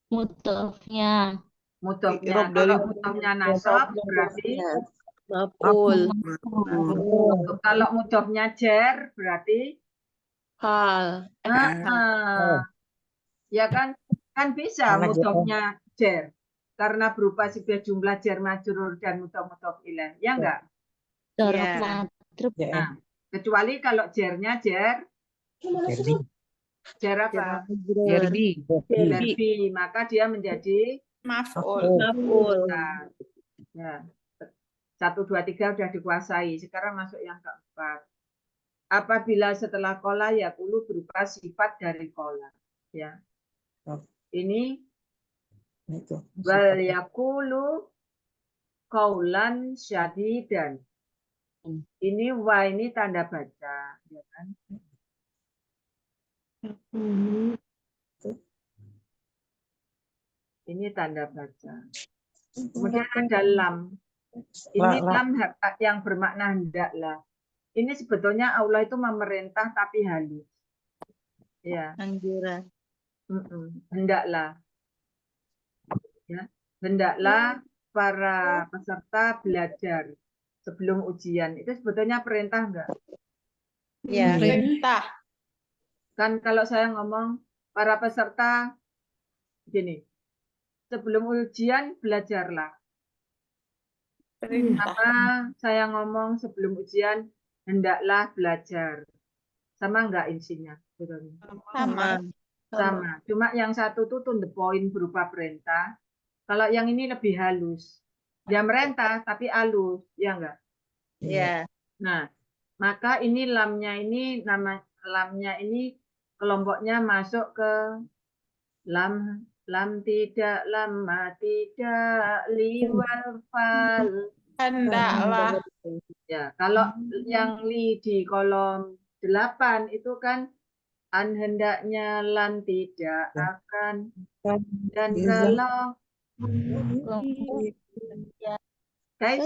Speaker 9: Mudhofnya.
Speaker 1: mudhofnya. Kalau mudhofnya nasab berarti
Speaker 2: Maf'ul.
Speaker 1: kalau mudhofnya jar berarti
Speaker 2: Hal.
Speaker 1: ya kan bisa mudhofnya jar karena berupa sibah jumlah jar majrur dan mudhof ilaih, ya enggak?
Speaker 9: Dorof
Speaker 2: Ya.
Speaker 9: madrub.
Speaker 1: Nah, kecuali kalau jarnya jar apa?
Speaker 8: Derbi.
Speaker 1: Derbi, maka dia menjadi
Speaker 7: Maf'ul.
Speaker 1: nah, ya. 1, 2, 3 sudah dikuasai. Sekarang masuk yang keempat. Apabila setelah kola yaqulu berupa sifat dari kola, ya. Ini wal yaqulu qaulan syadidan. Ini wa ini tanda baca, ya kan? Ini tanda baca. Kemudian ada lam. Ini lam yang bermakna hendaklah. Ini sebetulnya Allah itu memerintah tapi halus. Ya.
Speaker 2: Anjuran.
Speaker 1: Hendaklah. Ya. Hendaklah para peserta belajar sebelum ujian. Itu sebetulnya perintah enggak?
Speaker 2: Ya.
Speaker 7: Perintah.
Speaker 1: Kan kalau saya ngomong para peserta gini, sebelum ujian belajarlah. Apa saya ngomong sebelum ujian hendaklah belajar. Sama enggak isinya?
Speaker 7: Sama.
Speaker 1: Sama. Cuma yang satu tuh to the point berupa perintah. Kalau yang ini lebih halus. Ya merintah tapi halus, ya enggak?
Speaker 2: Ya.
Speaker 1: Nah, maka ini lamnya ini nama lamnya ini kelompoknya masuk ke lam tidak, lama tidak, liwal fal.
Speaker 7: Hendaklah.
Speaker 1: Ya, kalau yang li di kolom 8 itu kan an hendaknya, lan tidak akan, dan kalau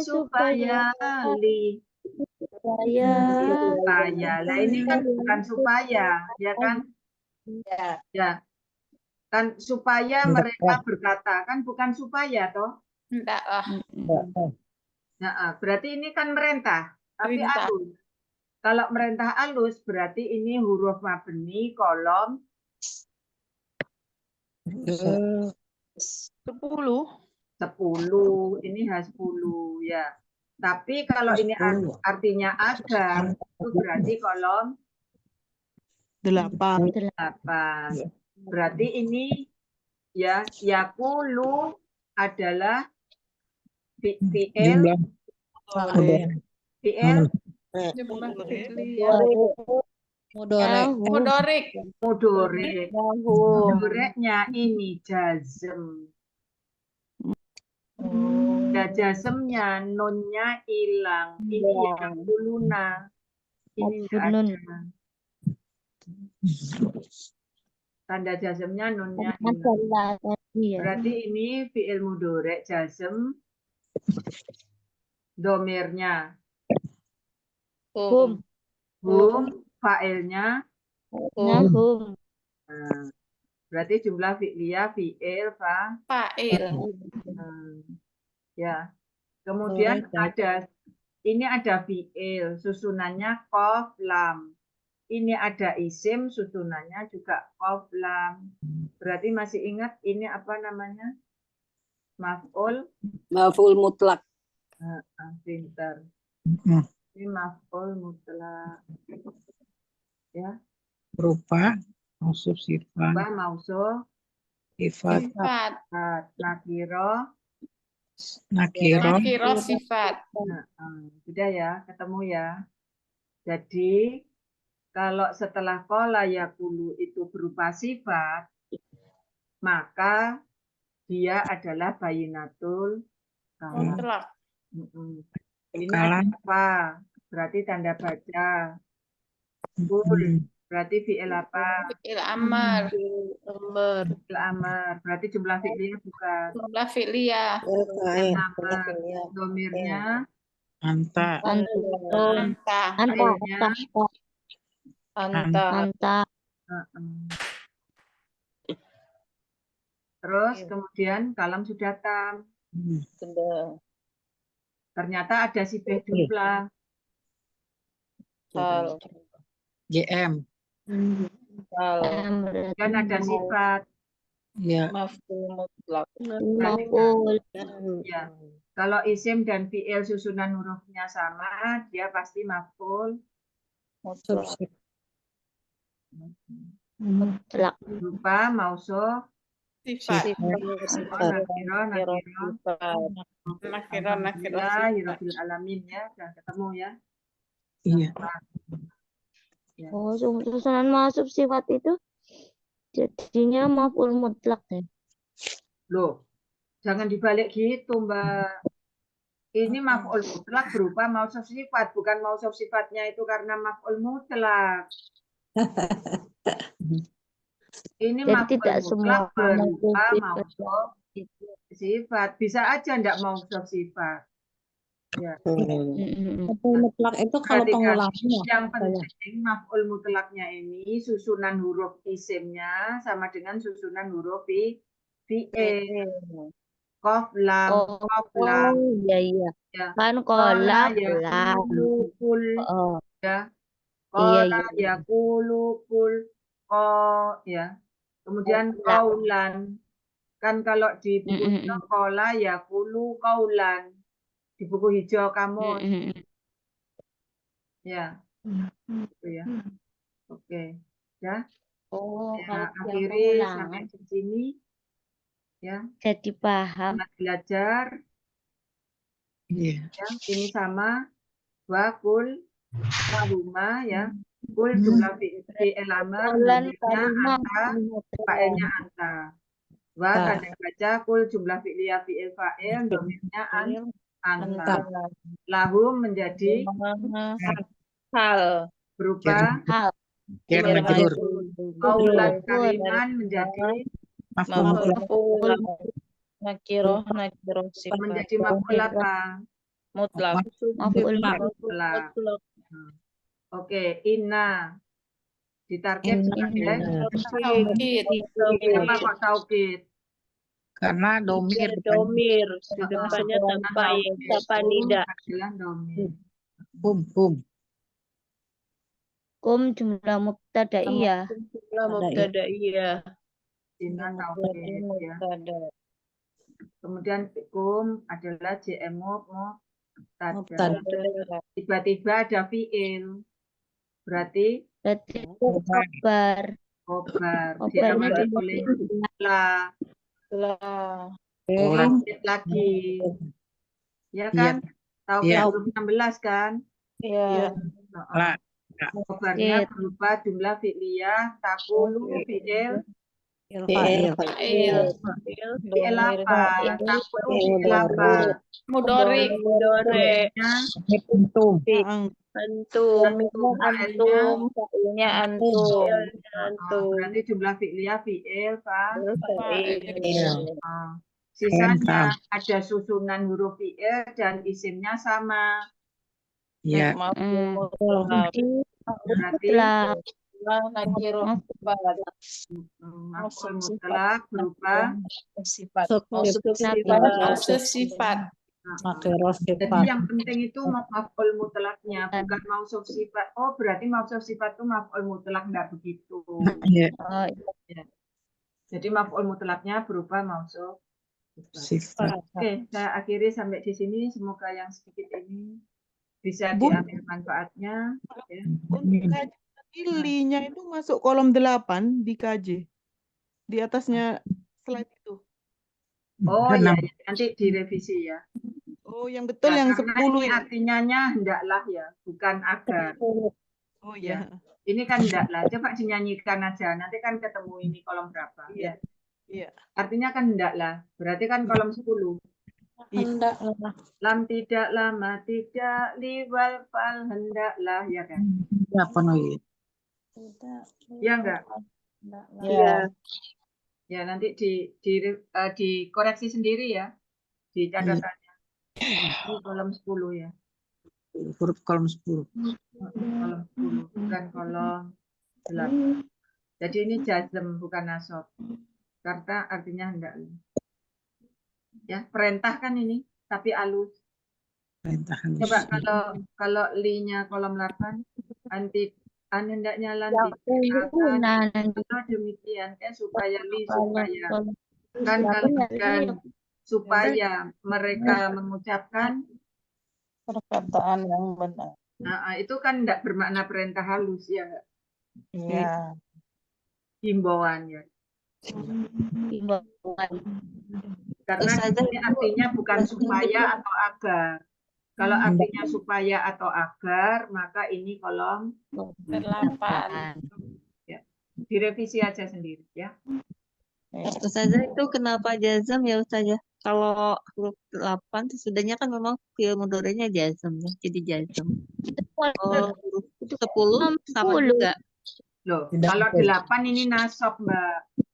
Speaker 1: supaya li supaya. Lah ini kan bukan supaya, ya kan? Ya. Kan supaya mereka berkata, kan bukan supaya toh.
Speaker 7: Hendaklah.
Speaker 1: Nah, berarti ini kan merintah, tapi
Speaker 7: Perintah.
Speaker 1: halus. Kalau merintah halus berarti ini huruf mabni kolom
Speaker 3: Berusaha.
Speaker 6: 10.
Speaker 1: 10. Ini H10 ya. Tapi kalau ini artinya agar, itu berarti kolom
Speaker 6: 8.
Speaker 1: 8. Berarti ini ya yakulu adalah fi'il
Speaker 3: Jumlah
Speaker 1: fi'il
Speaker 7: Jumlah fi'liyah.
Speaker 5: Mudore.
Speaker 7: Mudorik.
Speaker 1: mudhari'. Mudhari'nya ini jazm. Nah, jazmnya nunnya hilang. Ini yakuluna. Ini enggak ada. Tanda jazmnya nunnya hilang. Berarti ini fi'il mudhari' jazm. Domirnya
Speaker 2: Hum.
Speaker 1: hum, fa'ilnya.
Speaker 2: Hum.
Speaker 1: Nah, berarti jumlah fi'liyah fi'il
Speaker 7: Fa'il.
Speaker 1: ya. Kemudian ini ada fi'il, susunannya qaf lam. Ini ada isim, susunannya juga qaf lam. Berarti masih ingat ini apa namanya? Maf'ul.
Speaker 10: Maf'ul mutlak.
Speaker 1: Pintar. Ini maf'ul mutlak. Ya.
Speaker 3: berupa mausuf sifat,
Speaker 1: Apa mausuf?
Speaker 3: sifat,
Speaker 7: Sifat.
Speaker 1: Nakiro.
Speaker 3: nakiro,
Speaker 7: Nakiro sifat.
Speaker 1: Sudah ya, ketemu ya. Jadi kalau setelah qala yaqulu itu berupa sifat, maka dia adalah bayinatul kalam.
Speaker 7: Mutlak.
Speaker 1: Ini
Speaker 3: Kalam.
Speaker 1: ada apa? Berarti tanda baca. Kul, berarti fi'il apa?
Speaker 7: Fi'il amar.
Speaker 1: Fi'il amar. Berarti jumlah fi'ilnya bukan.
Speaker 7: Jumlah fi'liyah.
Speaker 1: Fi'il amar. Domirnya,
Speaker 3: anta,
Speaker 7: Anta.
Speaker 1: fa'ilnya.
Speaker 2: Anta.
Speaker 1: Terus kemudian kalam sudah tam. Ternyata ada sibeh jumlah.
Speaker 3: jm,
Speaker 1: Dan ada sifat.
Speaker 3: ya,
Speaker 1: Ya. Kalau isim dan fi'il susunan hurufnya sama, dia pasti maf'ul berupa mausuf,
Speaker 7: Sifat.
Speaker 1: nakiro.
Speaker 7: Nakiro.
Speaker 1: Alhamdulillahirabbil alamin ya, sudah ketemu ya.
Speaker 3: iya,
Speaker 9: Oh, susunan masuk sifat itu jadinya maf'ul mutlak ya.
Speaker 1: Loh, jangan dibalik gitu, Mbak. Ini maf'ul mutlak berupa mausuf sifat, bukan mausuf sifatnya itu karena maf'ul mutlak. Ini
Speaker 9: Jadi
Speaker 1: maf'ul
Speaker 9: tidak semua
Speaker 1: mutlak berupa
Speaker 9: mausuf
Speaker 1: mausuf sifat. Bisa aja enggak mausuf sifat. Ya.
Speaker 5: Maf'ul mutlak itu kalau
Speaker 1: Perhatikan,
Speaker 5: pengulangannya.
Speaker 1: yang penting maf'ul mutlaknya ini susunan huruf isimnya sama dengan susunan huruf fi'il. Qaf lam, qaf lam.
Speaker 9: Iya.
Speaker 1: Ya.
Speaker 9: Kan
Speaker 1: Qala
Speaker 9: kolak lam.
Speaker 1: yaqulu
Speaker 9: Oh,
Speaker 1: ya.
Speaker 9: iya.
Speaker 1: Qala yaqulu kul ya. Kemudian qaulan. Kan kalau di buku hijau qala yaqulu qaulan. Di buku hijau kamu ya. Itu ya. Oke. Ya.
Speaker 9: Oh,
Speaker 1: Ya,
Speaker 9: kalau
Speaker 1: akhiri
Speaker 9: yang
Speaker 1: sampai di sini ya.
Speaker 9: jadi paham.
Speaker 1: Selamat belajar
Speaker 3: iya,
Speaker 1: ya. Ini sama wakul lahuma ya. Kul jumlah fi'il amar, domirnya anta, fa'ilnya anta. Wa tanda baca kul jumlah fi'liyah fi'il fa'il, domirnya anta. Lahum menjadi
Speaker 2: Hal.
Speaker 1: berupa
Speaker 3: jar majrur,
Speaker 1: kaulan kariman menjadi
Speaker 3: maf'ul mutlak,
Speaker 2: Nakiro sifat.
Speaker 1: menjadi maf'ul apa?
Speaker 2: Mutlak.
Speaker 1: Mutlak. Oke, inna ditarget sebagai
Speaker 7: Taukid.
Speaker 1: kenapa kok taukid?
Speaker 3: karena domir,
Speaker 2: Domir. Di depannya tanpa nida.
Speaker 1: Adalah domir.
Speaker 3: hum,
Speaker 9: Kum jumlah mubtadaiyah.
Speaker 2: Jumlah mubtadaiyah.
Speaker 1: Cina
Speaker 2: Mudhari
Speaker 1: tauhid ya.
Speaker 2: mubtada.
Speaker 1: Kemudian fikum adalah JMU mubtada.
Speaker 5: Mubtada.
Speaker 1: Tiba-tiba ada fiil. Berarti
Speaker 9: Berarti khobar.
Speaker 1: khobar
Speaker 9: Khobarnya
Speaker 1: diawali oleh la.
Speaker 2: Lah.
Speaker 1: Tauhid lagi. Ya kan? Tauhid
Speaker 8: Iya.
Speaker 1: huruf 16 kan?
Speaker 2: Ya.
Speaker 8: Lah.
Speaker 1: Khobarnya berupa jumlah fi'liyah, takulu, fi'il,
Speaker 5: Fa'il.
Speaker 7: Fa'il.
Speaker 1: fi'il apa? Takulu, fi'il apa?
Speaker 7: Mudhari.
Speaker 1: Fi'ilnya
Speaker 3: Antum.
Speaker 2: Antum.
Speaker 1: fa'ilnya
Speaker 2: Failnya antum.
Speaker 1: berarti jumlah fi'liyah fi'il, Pak.
Speaker 2: Fa'il.
Speaker 1: Sisanya ada susunan huruf fi'il dan isimnya sama.
Speaker 8: Iya.
Speaker 1: Berarti
Speaker 9: Lah,
Speaker 2: Nakirah sifat.
Speaker 1: maf'ul mutlak berupa
Speaker 2: Sifat.
Speaker 7: Mausuf sifat.
Speaker 5: Nakirah
Speaker 1: jadi
Speaker 5: sifat.
Speaker 1: yang penting itu maf'ul mutlaknya bukan mausuf sifat. Oh, berarti mausuf sifat itu maf'ul mutlak enggak begitu.
Speaker 8: Iya.
Speaker 9: oh,
Speaker 1: Jadi maf'ul mutlaknya berupa mausuf sifat.
Speaker 8: Sifat.
Speaker 1: Oke, saya akhiri sampai di sini. Semoga yang sedikit ini bisa
Speaker 6: Bu.
Speaker 1: diambil manfaatnya. Ya.
Speaker 6: Untuk KJ tadi li-nya itu masuk kolom 8 di KJ. Di atasnya slide itu.
Speaker 1: Oh ya, nanti direvisi ya.
Speaker 6: Oh, yang betul
Speaker 1: Ya,
Speaker 6: yang
Speaker 1: karena
Speaker 6: 10
Speaker 1: ini
Speaker 6: ya.
Speaker 1: artinya hendaklah ya, bukan agar.
Speaker 6: Oh ya.
Speaker 1: Ini kan hendaklah. Coba dinyanyikan aja. Nanti kan ketemu ini kolom berapa.
Speaker 6: Iya.
Speaker 1: Ya.
Speaker 6: Iya.
Speaker 1: Artinya kan hendaklah. Berarti kan kolom 10.
Speaker 5: Hendaklah.
Speaker 1: Lam tidak, lama tidak, liwal fal hendaklah ya kan.
Speaker 3: Apa nih?
Speaker 1: Ya enggak?
Speaker 2: Ya.
Speaker 1: Ya nanti dikoreksi sendiri ya di catatannya. Ini kolom 10 ya.
Speaker 3: Huruf kolom 10.
Speaker 1: Kolom 10 bukan kolom 8. Jadi ini jazm bukan nasab. Karena artinya hendaklah. Ya, perintah kan ini tapi alus.
Speaker 3: Perintahan.
Speaker 1: Coba kalau li-nya kolom 8 hendaknya lantik kalau demikian kan supaya kan kalau bukan supaya mereka mengucapkan
Speaker 2: Perkataan yang benar.
Speaker 1: nah, itu kan tidak bermakna perintah halus ya enggak?
Speaker 2: Iya.
Speaker 1: Himbauan ya. Karena ini artinya bukan supaya atau agar. Kalau artinya supaya atau agar, maka ini kolom
Speaker 7: 8.
Speaker 1: ya. Direvisi aja sendiri ya.
Speaker 4: Ustazah itu kenapa jazam ya Ustazah? Kalau huruf 8 sesudahnya kan memang fi'il mudhari'nya jazam ya, jadi jazam. Oh, huruf 10 sama juga.
Speaker 1: Loh, kalau 8 ini nasab, Mbak.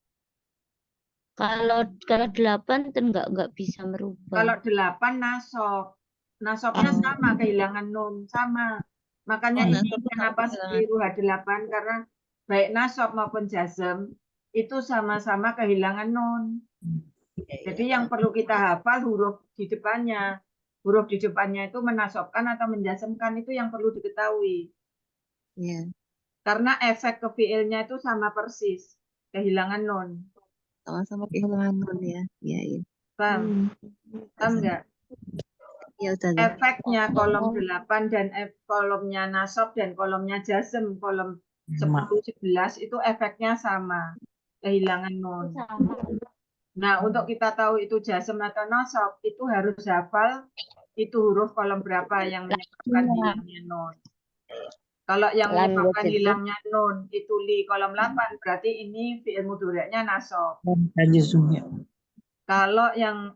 Speaker 9: Kalau 8 kan nggak bisa merubah.
Speaker 1: Kalau 8 nasab. Nasabnya sama, kehilangan nun sama. Makanya ini kenapa keliru H8 karena baik nasab maupun jazm itu sama-sama kehilangan nun. Jadi yang perlu kita hafal huruf di depannya. Huruf di depannya itu menasabkan atau menjazmkan itu yang perlu diketahui.
Speaker 4: Iya.
Speaker 1: Karena efek ke fiilnya itu sama persis, kehilangan nun.
Speaker 4: Sama-sama kehilangan nun ya. Iya, iya.
Speaker 1: Paham? Paham enggak?
Speaker 4: Iya, Ustazah.
Speaker 1: Efeknya kolom 8 dan kolomnya nasab dan kolomnya jazm, kolom 10, 11 itu efeknya sama, kehilangan nun. Nah, untuk kita tahu itu jazm atau nasab, itu harus hafal itu huruf kolom berapa yang menyebabkan hilangnya nun. Kalau yang menyebabkan hilangnya nun itu li kolom 8, berarti ini fi'il mudhari'nya nasab. Kalau yang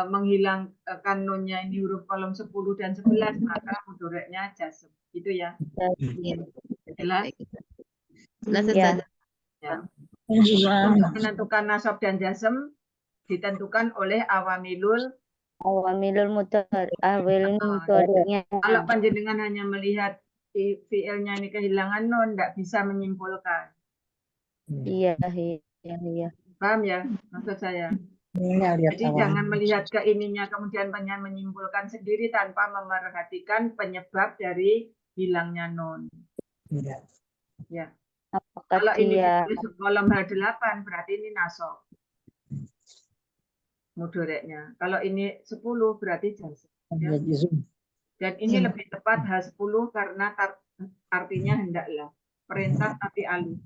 Speaker 1: menghilangkan nunnya ini huruf kolom 10 dan 11, maka mudhari'nya jazm. Gitu ya. Jelas?
Speaker 4: Jelas, Ustazah.
Speaker 1: Ya. Untuk menentukan nasab dan jazm ditentukan oleh awamilul
Speaker 9: mudhari'nya.
Speaker 1: Kalau panjenengan hanya melihat fi'ilnya ini kehilangan nun, tidak bisa menyimpulkan.
Speaker 9: Iya.
Speaker 1: Paham ya maksud saya? Jadi jangan melihat ke ininya kemudian menyimpulkan sendiri tanpa memerhatikan penyebab dari hilangnya nun. Ya.
Speaker 9: Apakah
Speaker 1: Kalau ini
Speaker 9: dia
Speaker 1: ditulis kolom H8 berarti ini nasab mudoreknya. Kalau ini 10 berarti jazm. Ya. Dan ini lebih tepat H10 karena artinya hendaklah. Perintah tapi alih.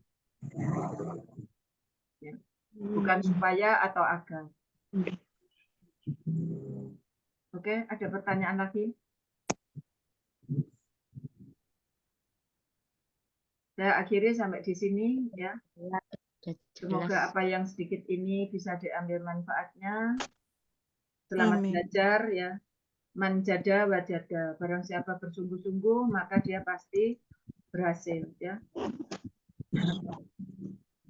Speaker 1: Ya. Bukan supaya atau agar. Oke, ada pertanyaan lagi? Saya akhiri sampai di sini ya. Semoga apa yang sedikit ini bisa diambil manfaatnya. Selamat
Speaker 6: Amin.
Speaker 1: belajar ya. Manjada wajada. Barang siapa bersungguh-sungguh maka dia pasti berhasil ya.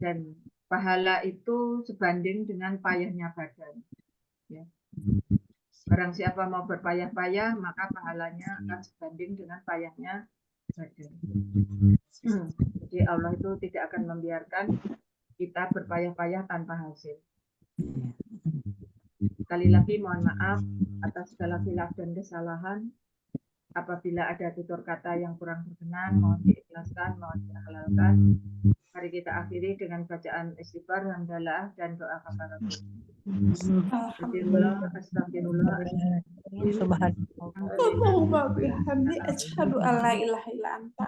Speaker 1: Dan pahala itu sebanding dengan payahnya badan. Ya. Barang siapa mau berpayah-payah maka pahalanya akan sebanding dengan payahnya badan. Jadi Allah itu tidak akan membiarkan kita berpayah-payah tanpa hasil. Sekali lagi mohon maaf atas segala khilaf dan kesalahan. Apabila ada tutur kata yang kurang berkenan, mohon diikhlaskan, mohon dihalalkan. Mari kita akhiri dengan bacaan istighfar, hamdalah, dan doa kafaratul. Astagfirullah, astagfirullah.
Speaker 5: Subhanallah.
Speaker 7: Allahumma bihamdi asyhadu an la ilaha illa anta